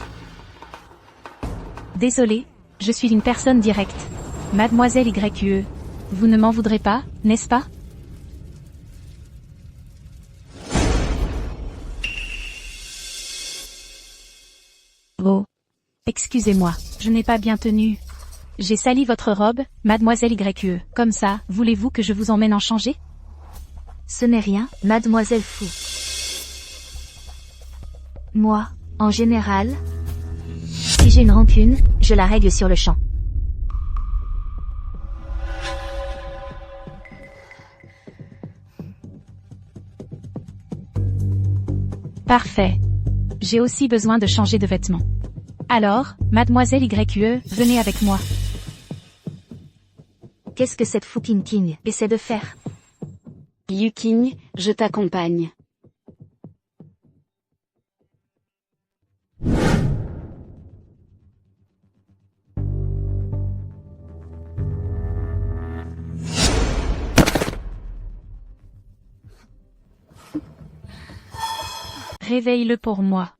Désolée, je suis une personne directe. Mademoiselle YE. Vous ne m'en voudrez pas, n'est-ce pas? Oh. Excusez-moi, je n'ai pas bien tenu. J'ai sali votre robe, Mademoiselle YE. Comme ça, voulez-vous que je vous emmène en changer? Ce n'est rien, Mademoiselle Fou. Moi, en général, si j'ai une rancune, je la règle sur le champ. Parfait. J'ai aussi besoin de changer de vêtements. Alors, Mademoiselle YE, venez avec moi. Qu'est-ce que cette fucking King essaie de faire? Yukin, je t'accompagne. Réveille-le pour moi.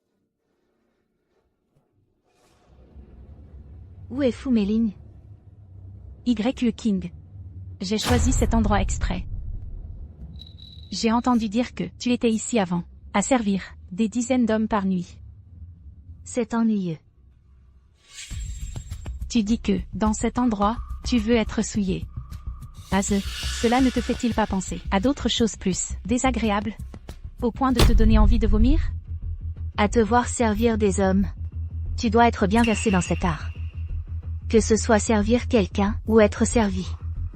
Où est Fu Mei-ling? YE King. J'ai choisi cet endroit exprès. J'ai entendu dire que tu étais ici avant, à servir des dizaines d'hommes par nuit. C'est ennuyeux. Tu dis que, dans cet endroit, tu veux être souillé. Az, cela ne te fait-il pas penser à d'autres choses plus désagréables, au point de te donner envie de vomir? À te voir servir des hommes. Tu dois être bien versé dans cet art. Que ce soit servir quelqu'un, ou être servi.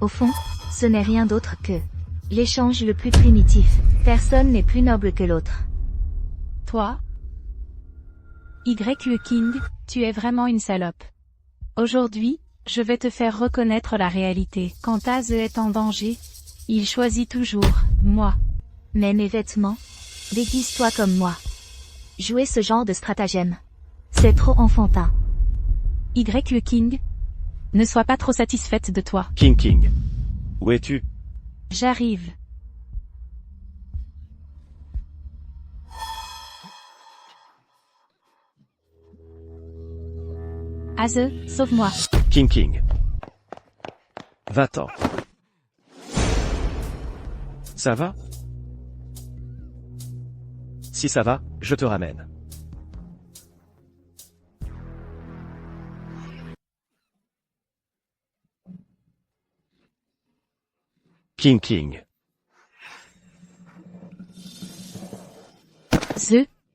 Au fond, ce n'est rien d'autre que l'échange le plus primitif. Personne n'est plus noble que l'autre. Toi? Y.E. King, tu es vraiment une salope. Aujourd'hui, je vais te faire reconnaître la réalité. Quand Az est en danger, il choisit toujours, moi. Mais mes vêtements? Déguise-toi comme moi. Jouer ce genre de stratagème. C'est trop enfantin. Y.E. King? Ne sois pas trop satisfaite de toi. King. Où es-tu? J'arrive. Az, sauve-moi. King. Va-t'en. Ça va? Si ça va, je te ramène. King.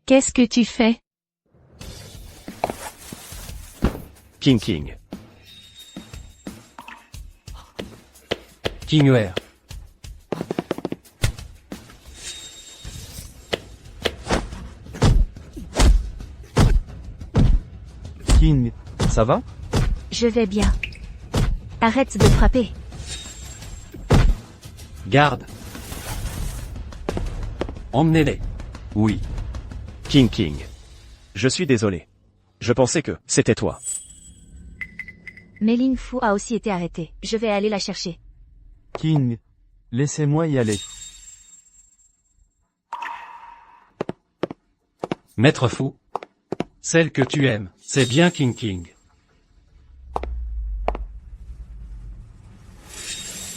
Qu'est-ce que tu fais? King. King. King, ça va? Je vais bien. Arrête de frapper. Garde. Emmenez-les. Oui. King. Je suis désolé. Je pensais que c'était toi. Mei-Ling Fu a aussi été arrêtée. Je vais aller la chercher. King, laissez-moi y aller. Maître fou. Celle que tu aimes, c'est bien King.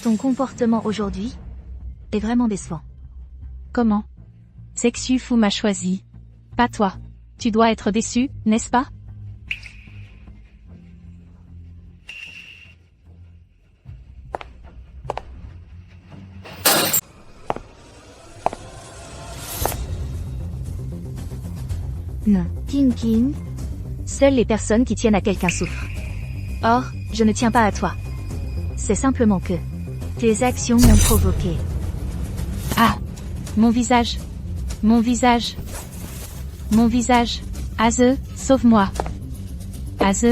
Ton comportement aujourd'hui est vraiment décevant. Comment? Sexu Fu m'a choisi. Pas toi. Tu dois être déçu, n'est-ce pas? Non. King. Seules les personnes qui tiennent à quelqu'un souffrent. Or, je ne tiens pas à toi. C'est simplement que tes actions m'ont provoqué. Ah! Mon visage. Az, sauve-moi. Az,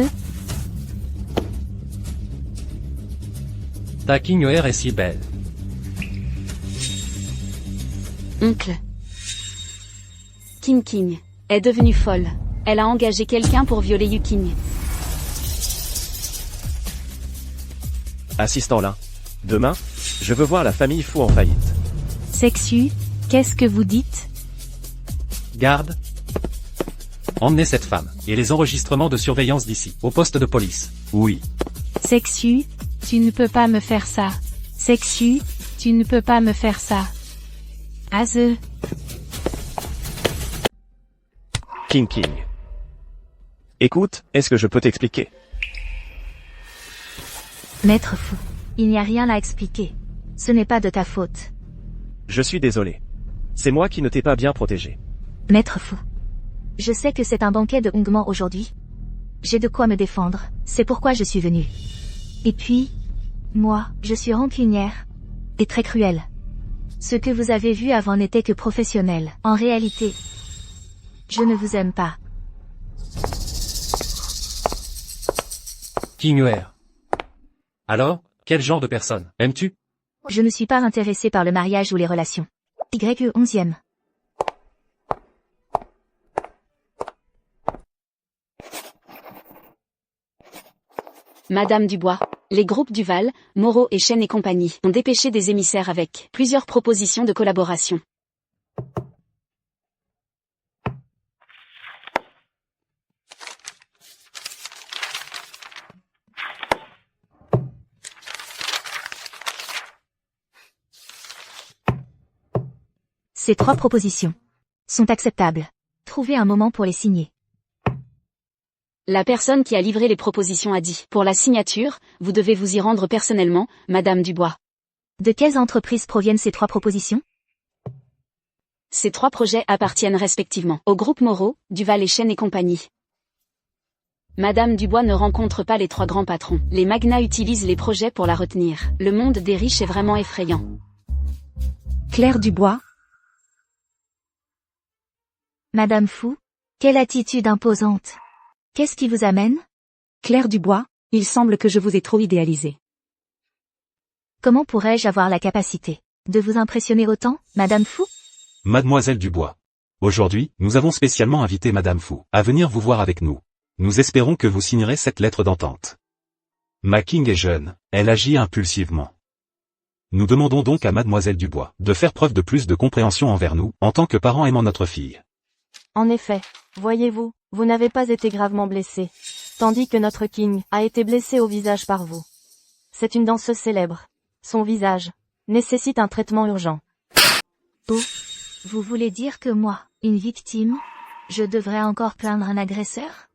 Ta King est si belle. Oncle. King est devenue folle. Elle a engagé quelqu'un pour violer Yuking. Assistant là. Demain, je veux voir la famille Fu en faillite. Sexu, qu'est-ce que vous dites? Garde. Emmenez cette femme, et les enregistrements de surveillance d'ici, au poste de police. Oui. Sexu, tu ne peux pas me faire ça. Sexu, tu ne peux pas me faire ça. Az, King. Écoute, est-ce que je peux t'expliquer? Maître Fu, il n'y a rien à expliquer. Ce n'est pas de ta faute. Je suis désolé. C'est moi qui ne t'ai pas bien protégé. Maître Fu. Je sais que c'est un banquet de hongement aujourd'hui. J'ai de quoi me défendre, c'est pourquoi je suis venue. Et puis, moi, je suis rancunière. Et très cruelle. Ce que vous avez vu avant n'était que professionnel. En réalité, je ne vous aime pas. King. Alors, quel genre de personne aimes-tu? Je ne suis pas intéressée par le mariage ou les relations. Y.E. 11e. Madame Dubois. Les groupes Duval, Moreau et Chen et compagnie ont dépêché des émissaires avec plusieurs propositions de collaboration. Ces 3 propositions sont acceptables. Trouvez un moment pour les signer. La personne qui a livré les propositions a dit, pour la signature, vous devez vous y rendre personnellement, Madame Dubois. De quelles entreprises proviennent ces 3 propositions? Ces 3 projets appartiennent respectivement au groupe Moreau, Duval et Chêne et compagnie. Madame Dubois ne rencontre pas les 3 grands patrons. Les magnats utilisent les projets pour la retenir. Le monde des riches est vraiment effrayant. Claire Dubois. Madame Fou, quelle attitude imposante. Qu'est-ce qui vous amène? Claire Dubois, il semble que je vous ai trop idéalisé. Comment pourrais-je avoir la capacité de vous impressionner autant, Madame Fou? Mademoiselle Dubois. Aujourd'hui, nous avons spécialement invité Madame Fou à venir vous voir avec nous. Nous espérons que vous signerez cette lettre d'entente. Ma King est jeune, elle agit impulsivement. Nous demandons donc à Mademoiselle Dubois de faire preuve de plus de compréhension envers nous, en tant que parents aimant notre fille. En effet, voyez-vous, vous n'avez pas été gravement blessé. Tandis que notre King a été blessé au visage par vous. C'est une danseuse célèbre. Son visage nécessite un traitement urgent. Oh, vous voulez dire que moi, une victime, je devrais encore plaindre un agresseur?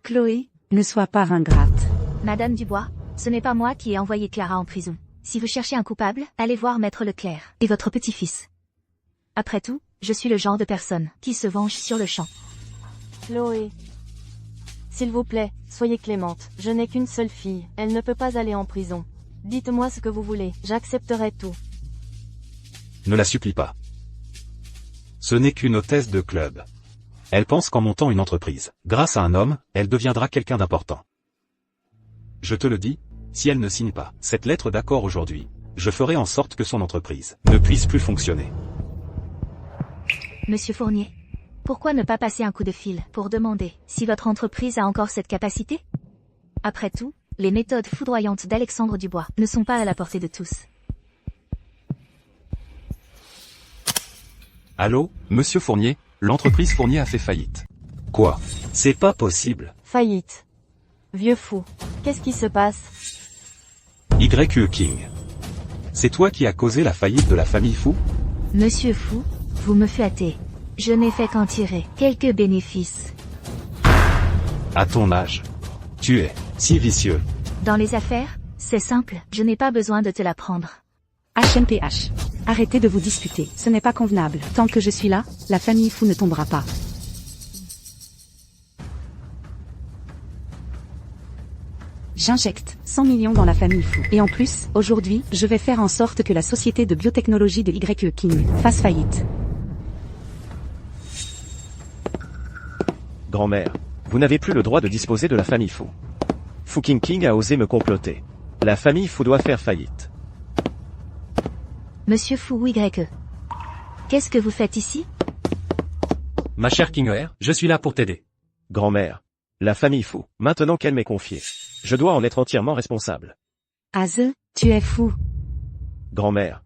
Chloé, ne sois pas ingrate. Madame Dubois, ce n'est pas moi qui ai envoyé Clara en prison. Si vous cherchez un coupable, allez voir Maître Leclerc et votre petit-fils. Après tout, je suis le genre de personne qui se venge sur le champ. Chloé. S'il vous plaît, soyez clémente. Je n'ai qu'une seule fille, elle ne peut pas aller en prison. Dites-moi ce que vous voulez, j'accepterai tout. Ne la supplie pas. Ce n'est qu'une hôtesse de club. Elle pense qu'en montant une entreprise, grâce à un homme, elle deviendra quelqu'un d'important. Je te le dis, si elle ne signe pas cette lettre d'accord aujourd'hui, je ferai en sorte que son entreprise ne puisse plus fonctionner. Monsieur Fournier, pourquoi ne pas passer un coup de fil pour demander si votre entreprise a encore cette capacité? Après tout, les méthodes foudroyantes d'Alexandre Dubois ne sont pas à la portée de tous. Allô, Monsieur Fournier, l'entreprise Fournier a fait faillite. Quoi? C'est pas possible. Faillite. Vieux fou. Qu'est-ce qui se passe? YE King. C'est toi qui as causé la faillite de la famille Fou? Monsieur Fou, vous me flattez. Je n'ai fait qu'en tirer quelques bénéfices. À ton âge. Tu es si vicieux. Dans les affaires, c'est simple, je n'ai pas besoin de te l'apprendre. HMPH. Arrêtez de vous disputer, ce n'est pas convenable. Tant que je suis là, la famille Fou ne tombera pas. J'injecte 100 millions dans la famille Fou. Et en plus, aujourd'hui, je vais faire en sorte que la société de biotechnologie de YE King fasse faillite. Grand-mère, vous n'avez plus le droit de disposer de la famille Fou. Fou King a osé me comploter. La famille Fou doit faire faillite. Monsieur Fou YE. Qu'est-ce que vous faites ici? Ma chère Kingoer, je suis là pour t'aider. Grand-mère, la famille Fou, maintenant qu'elle m'est confiée, je dois en être entièrement responsable. Aze, tu es fou. Grand-mère,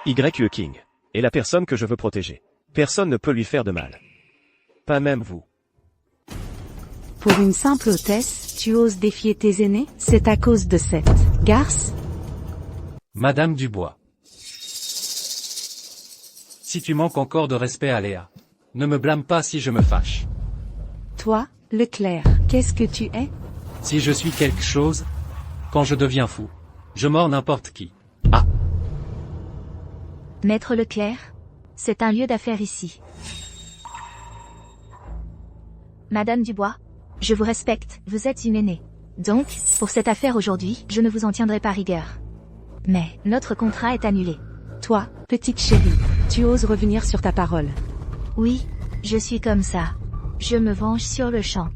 YE King est la personne que je veux protéger. Personne ne peut lui faire de mal. Pas même vous. Pour une simple hôtesse, tu oses défier tes aînés? C'est à cause de cette garce? Madame Dubois. Si tu manques encore de respect à Léa, ne me blâme pas si je me fâche. Toi, Leclerc, qu'est-ce que tu es? Si je suis quelque chose, quand je deviens fou, je mords n'importe qui. Ah, Maître Leclerc, c'est un lieu d'affaires ici. Madame Dubois, je vous respecte, vous êtes une aînée. Donc, pour cette affaire aujourd'hui, je ne vous en tiendrai pas rigueur. Mais, notre contrat est annulé. Toi, petite chérie, tu oses revenir sur ta parole. Oui, je suis comme ça. Je me venge sur le champ.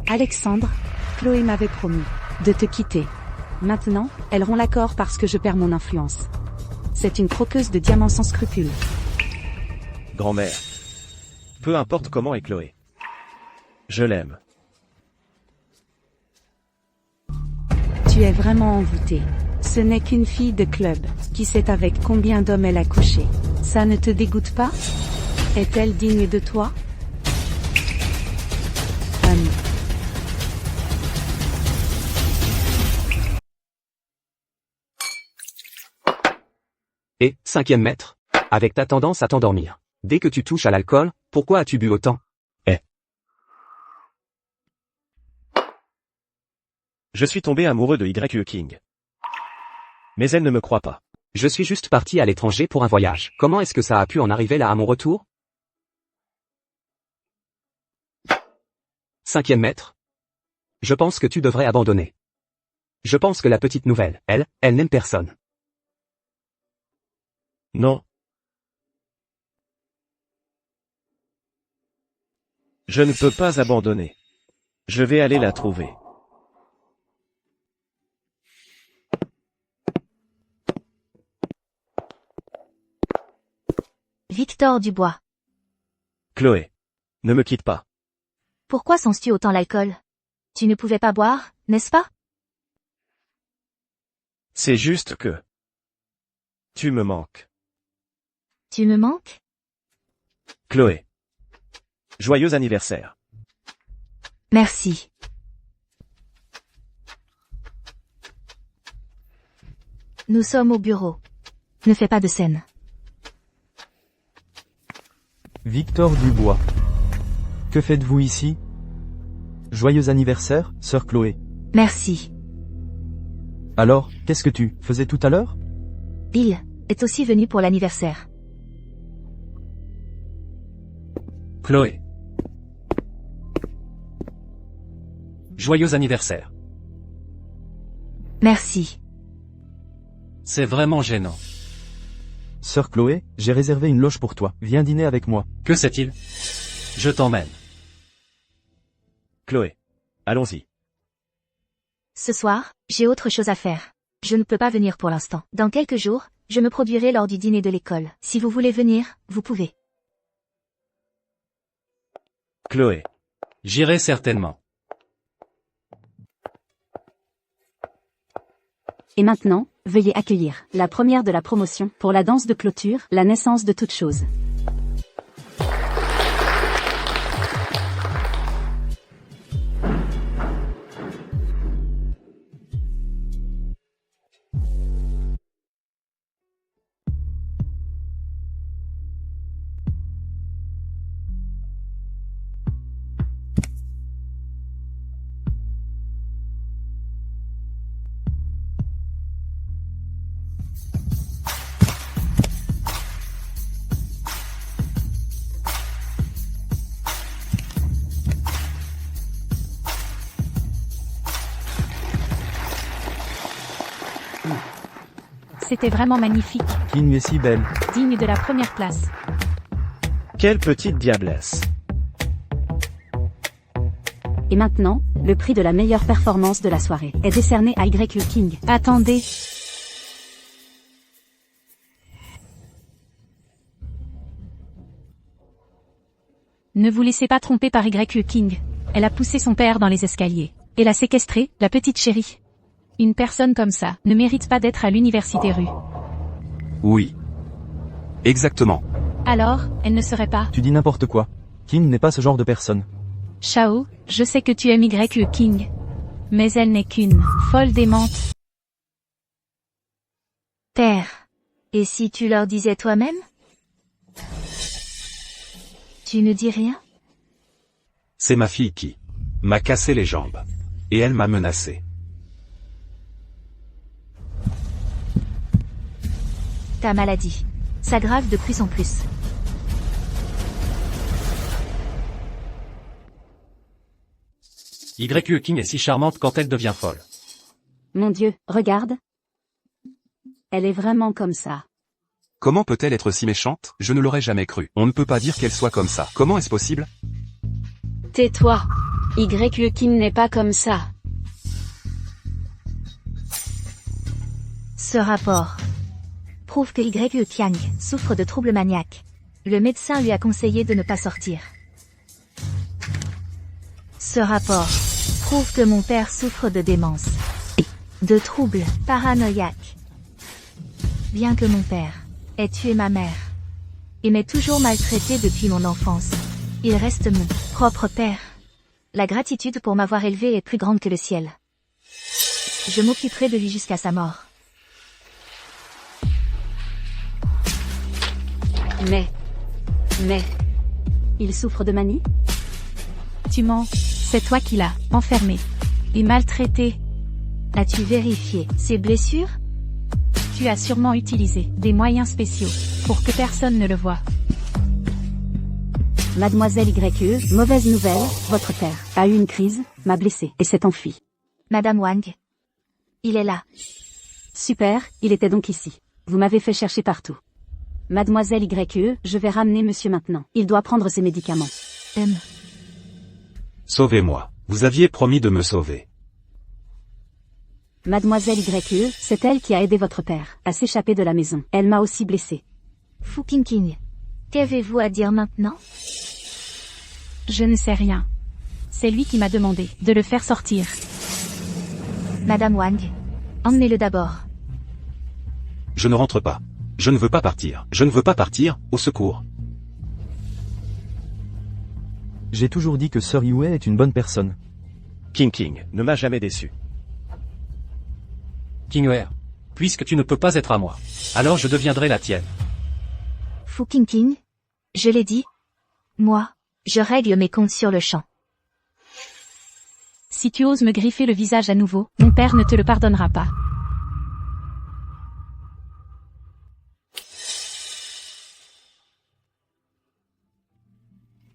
Alexandre, Chloé m'avait promis de te quitter. Maintenant, elle rompt l'accord parce que je perds mon influence. C'est une croqueuse de diamants sans scrupules. Grand-mère. Peu importe comment est Chloé. Je l'aime. Tu es vraiment envoûté. Ce n'est qu'une fille de club, qui sait avec combien d'hommes elle a couché. Ça ne te dégoûte pas? Est-elle digne de toi? Et, 5e maître? Avec ta tendance à t'endormir. Dès que tu touches à l'alcool, pourquoi as-tu bu autant? Je suis tombé amoureux de Y.E. King. Mais elle ne me croit pas. Je suis juste parti à l'étranger pour un voyage. Comment est-ce que ça a pu en arriver là à mon retour? 5e maître? Je pense que tu devrais abandonner. Je pense que la petite nouvelle, elle n'aime personne. Non. Je ne peux pas abandonner. Je vais aller la trouver. Victor Dubois. Chloé. Ne me quitte pas. Pourquoi sens-tu autant l'alcool? Tu ne pouvais pas boire, n'est-ce pas? C'est juste que... Tu me manques. Tu me manques? Chloé. Joyeux anniversaire. Merci. Nous sommes au bureau. Ne fais pas de scène. Victor Dubois. Que faites-vous ici? Joyeux anniversaire, sœur Chloé. Merci. Alors, qu'est-ce que tu faisais tout à l'heure? Bill est aussi venu pour l'anniversaire. Chloé. Joyeux anniversaire. Merci. C'est vraiment gênant. Sœur Chloé, j'ai réservé une loge pour toi. Viens dîner avec moi. Que c'est-il? Je t'emmène. Chloé. Allons-y. Ce soir, j'ai autre chose à faire. Je ne peux pas venir pour l'instant. Dans quelques jours, je me produirai lors du dîner de l'école. Si vous voulez venir, vous pouvez. Chloé. J'irai certainement. Et maintenant, veuillez accueillir la première de la promotion pour la danse de clôture, la naissance de toute chose. C'était vraiment magnifique, King est si belle. digne de la première place. Quelle petite diablesse. Et maintenant, le prix de la meilleure performance de la soirée est décerné à Y.E. King. Attendez. Ne vous laissez pas tromper par Y.E. King. Elle a poussé son père dans les escaliers. Et l'a séquestré, la petite chérie. Une personne comme ça ne mérite pas d'être à l'université rue. Oui. Exactement. Alors, elle ne serait pas. Tu dis n'importe quoi. King n'est pas ce genre de personne. Shao, je sais que tu aimes Y.E. King. Mais elle n'est qu'une folle démente. Père. Et si tu leur disais toi-même? Tu ne dis rien? C'est ma fille qui m'a cassé les jambes. Et elle m'a menacé. Ta maladie s'aggrave de plus en plus. Y.E. King est si charmante quand elle devient folle. Mon Dieu, regarde. Elle est vraiment comme ça. Comment peut-elle être si méchante? Je ne l'aurais jamais cru. On ne peut pas dire qu'elle soit comme ça. Comment est-ce possible? Tais-toi. Y.E. King n'est pas comme ça. Ce rapport prouve que Y.E. King souffre de troubles maniaques. Le médecin lui a conseillé de ne pas sortir. Ce rapport prouve que mon père souffre de démence et de troubles paranoïaques. Bien que mon père ait tué ma mère et m'ait toujours maltraité depuis mon enfance, il reste mon propre père. La gratitude pour m'avoir élevé est plus grande que le ciel. Je m'occuperai de lui jusqu'à sa mort. Mais... Il souffre de manie? Tu mens. C'est toi qui l'as enfermé. Et maltraité. As-tu vérifié ses blessures? Tu as sûrement utilisé des moyens spéciaux pour que personne ne le voie. Mademoiselle YE, mauvaise nouvelle, votre père a eu une crise, m'a blessé et s'est enfui. Madame Wang. Il est là. Super, il était donc ici. Vous m'avez fait chercher partout. Mademoiselle YE, je vais ramener monsieur maintenant. Il doit prendre ses médicaments. Sauvez-moi. Vous aviez promis de me sauver. Mademoiselle YE, c'est elle qui a aidé votre père à s'échapper de la maison. Elle m'a aussi blessé. Fu Qingqing. Qu'avez-vous à dire maintenant? Je ne sais rien. C'est lui qui m'a demandé de le faire sortir. Madame Wang. Emmenez-le d'abord. Je ne rentre pas. Je ne veux pas partir. Je ne veux pas partir, au secours. J'ai toujours dit que Sœur Yue est une bonne personne. King ne m'a jamais déçu. Qing'er. Puisque tu ne peux pas être à moi, alors je deviendrai la tienne. Fu Qingqing. Je l'ai dit. Moi, je règle mes comptes sur le champ. Si tu oses me griffer le visage à nouveau, mon père ne te le pardonnera pas.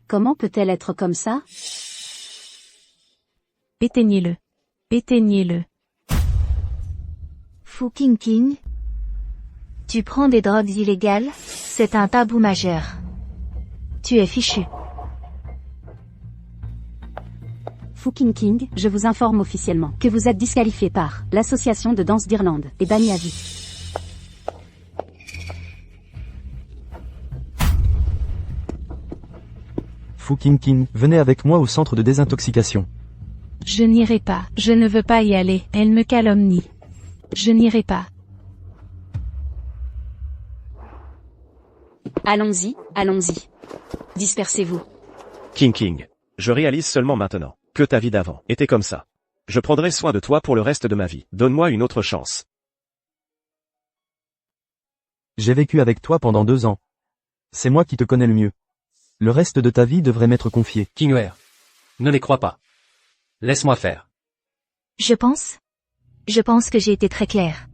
Comment peut-elle être comme ça? Éteignez-le. Éteignez-le. Fu Qingqing. Tu prends des drogues illégales, c'est un tabou majeur. Tu es fichu. Fu Qingqing, je vous informe officiellement que vous êtes disqualifié par l'association de danse d'Irlande et banni à vie. Fu Qingqing, venez avec moi au centre de désintoxication. Je n'irai pas. Je ne veux pas y aller. Elle me calomnie. Je n'irai pas. Allons-y, allons-y. Dispersez-vous. King, je réalise seulement maintenant que ta vie d'avant était comme ça. Je prendrai soin de toi pour le reste de ma vie. Donne-moi une autre chance. J'ai vécu avec toi pendant 2 ans. C'est moi qui te connais le mieux. Le reste de ta vie devrait m'être confié. Qing'er. Ne les crois pas. Laisse-moi faire. Je pense que j'ai été très claire.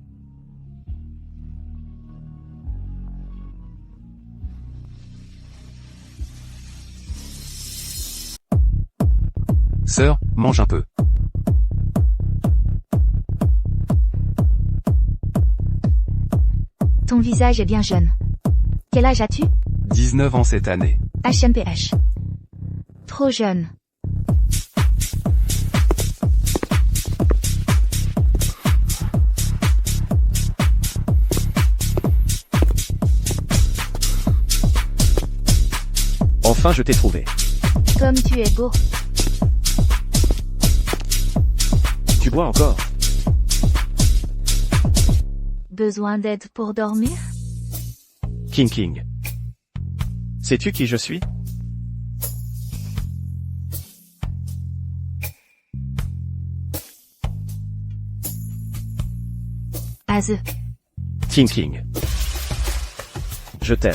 Sœur, mange un peu. Ton visage est bien jeune. Quel âge as-tu? 19 ans cette année. HMPH. Trop jeune. Enfin je t'ai trouvé. Comme tu es beau. Tu bois encore? Besoin d'aide pour dormir? King. Sais-tu qui je suis? Aze. King. Je t'aime.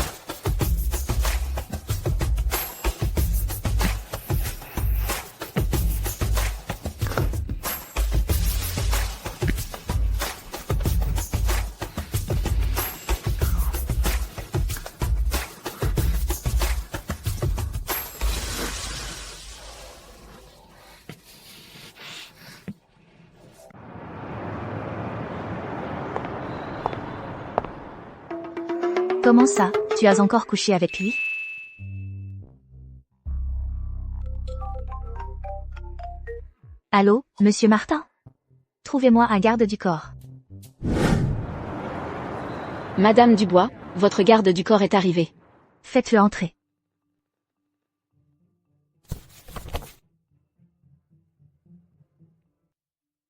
Comment ça, tu as encore couché avec lui? Allô, monsieur Martin? Trouvez-moi un garde du corps. Madame Dubois, votre garde du corps est arrivée. Faites-le entrer.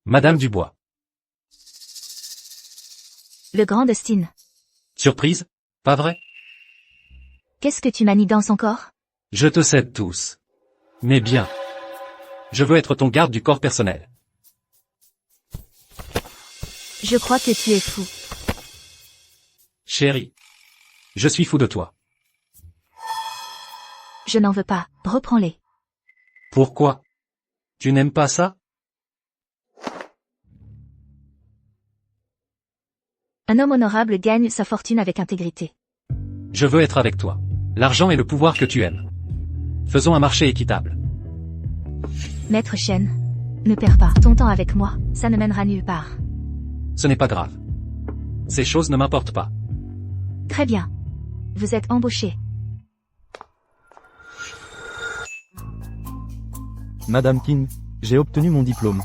Madame Dubois. Le grand Dustin. Surprise? Pas vrai? Qu'est-ce que tu manigances encore? Je te cède tous. Mais bien. Je veux être ton garde du corps personnel. Je crois que tu es fou. Chérie. Je suis fou de toi. Je n'en veux pas, reprends-les. Pourquoi? Tu n'aimes pas ça? Un homme honorable gagne sa fortune avec intégrité. Je veux être avec toi. L'argent est le pouvoir que tu aimes. Faisons un marché équitable. Maître Shen, ne perds pas ton temps avec moi, ça ne mènera nulle part. Ce n'est pas grave. Ces choses ne m'importent pas. Très bien. Vous êtes embauché. Madame King, j'ai obtenu mon diplôme.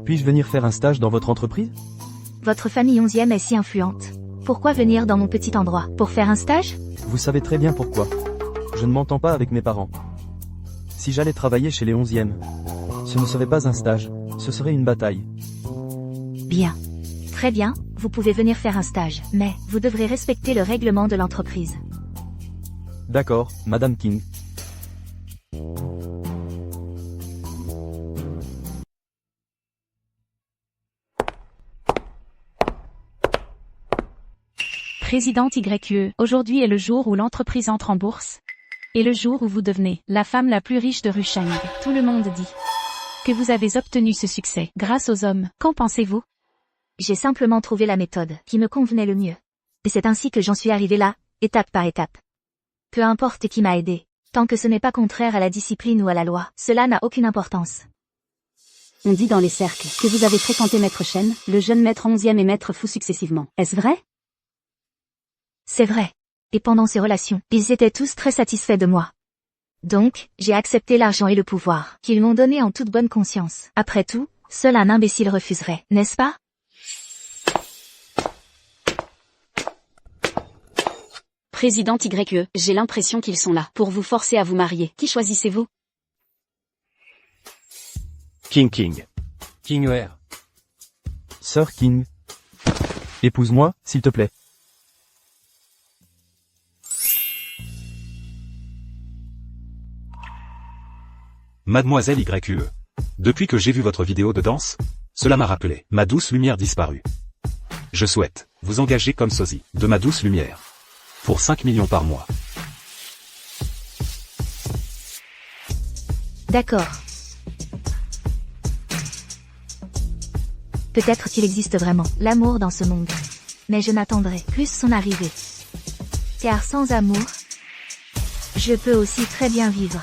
Puis-je venir faire un stage dans votre entreprise? Votre famille 11e est si influente. Pourquoi venir dans mon petit endroit? Pour faire un stage? Vous savez très bien pourquoi. Je ne m'entends pas avec mes parents. Si j'allais travailler chez les 11e, ce ne serait pas un stage, ce serait une bataille. Bien. Très bien, vous pouvez venir faire un stage, mais vous devrez respecter le règlement de l'entreprise. D'accord, Madame King. Présidente YE, aujourd'hui est le jour où l'entreprise entre en bourse. Et le jour où vous devenez la femme la plus riche de Rusheng. Tout le monde dit que vous avez obtenu ce succès grâce aux hommes. Qu'en pensez-vous? J'ai simplement trouvé la méthode qui me convenait le mieux. Et c'est ainsi que j'en suis arrivé là, étape par étape. Peu importe qui m'a aidé, tant que ce n'est pas contraire à la discipline ou à la loi, cela n'a aucune importance. On dit dans les cercles que vous avez fréquenté Maître Shen, le jeune maître 11e et Maître Fu successivement. Est-ce vrai? C'est vrai. Et pendant ces relations, ils étaient tous très satisfaits de moi. Donc, j'ai accepté l'argent et le pouvoir qu'ils m'ont donné en toute bonne conscience. Après tout, seul un imbécile refuserait, n'est-ce pas? Présidente YE, j'ai l'impression qu'ils sont là pour vous forcer à vous marier. Qui choisissez-vous? King. King ER. Sir King. Épouse-moi, s'il te plaît. Mademoiselle YE. Depuis que j'ai vu votre vidéo de danse, cela m'a rappelé ma douce lumière disparue. Je souhaite vous engager comme sosie de ma douce lumière. Pour 5 millions par mois. D'accord. Peut-être qu'il existe vraiment l'amour dans ce monde. Mais je n'attendrai plus son arrivée. Car sans amour, je peux aussi très bien vivre.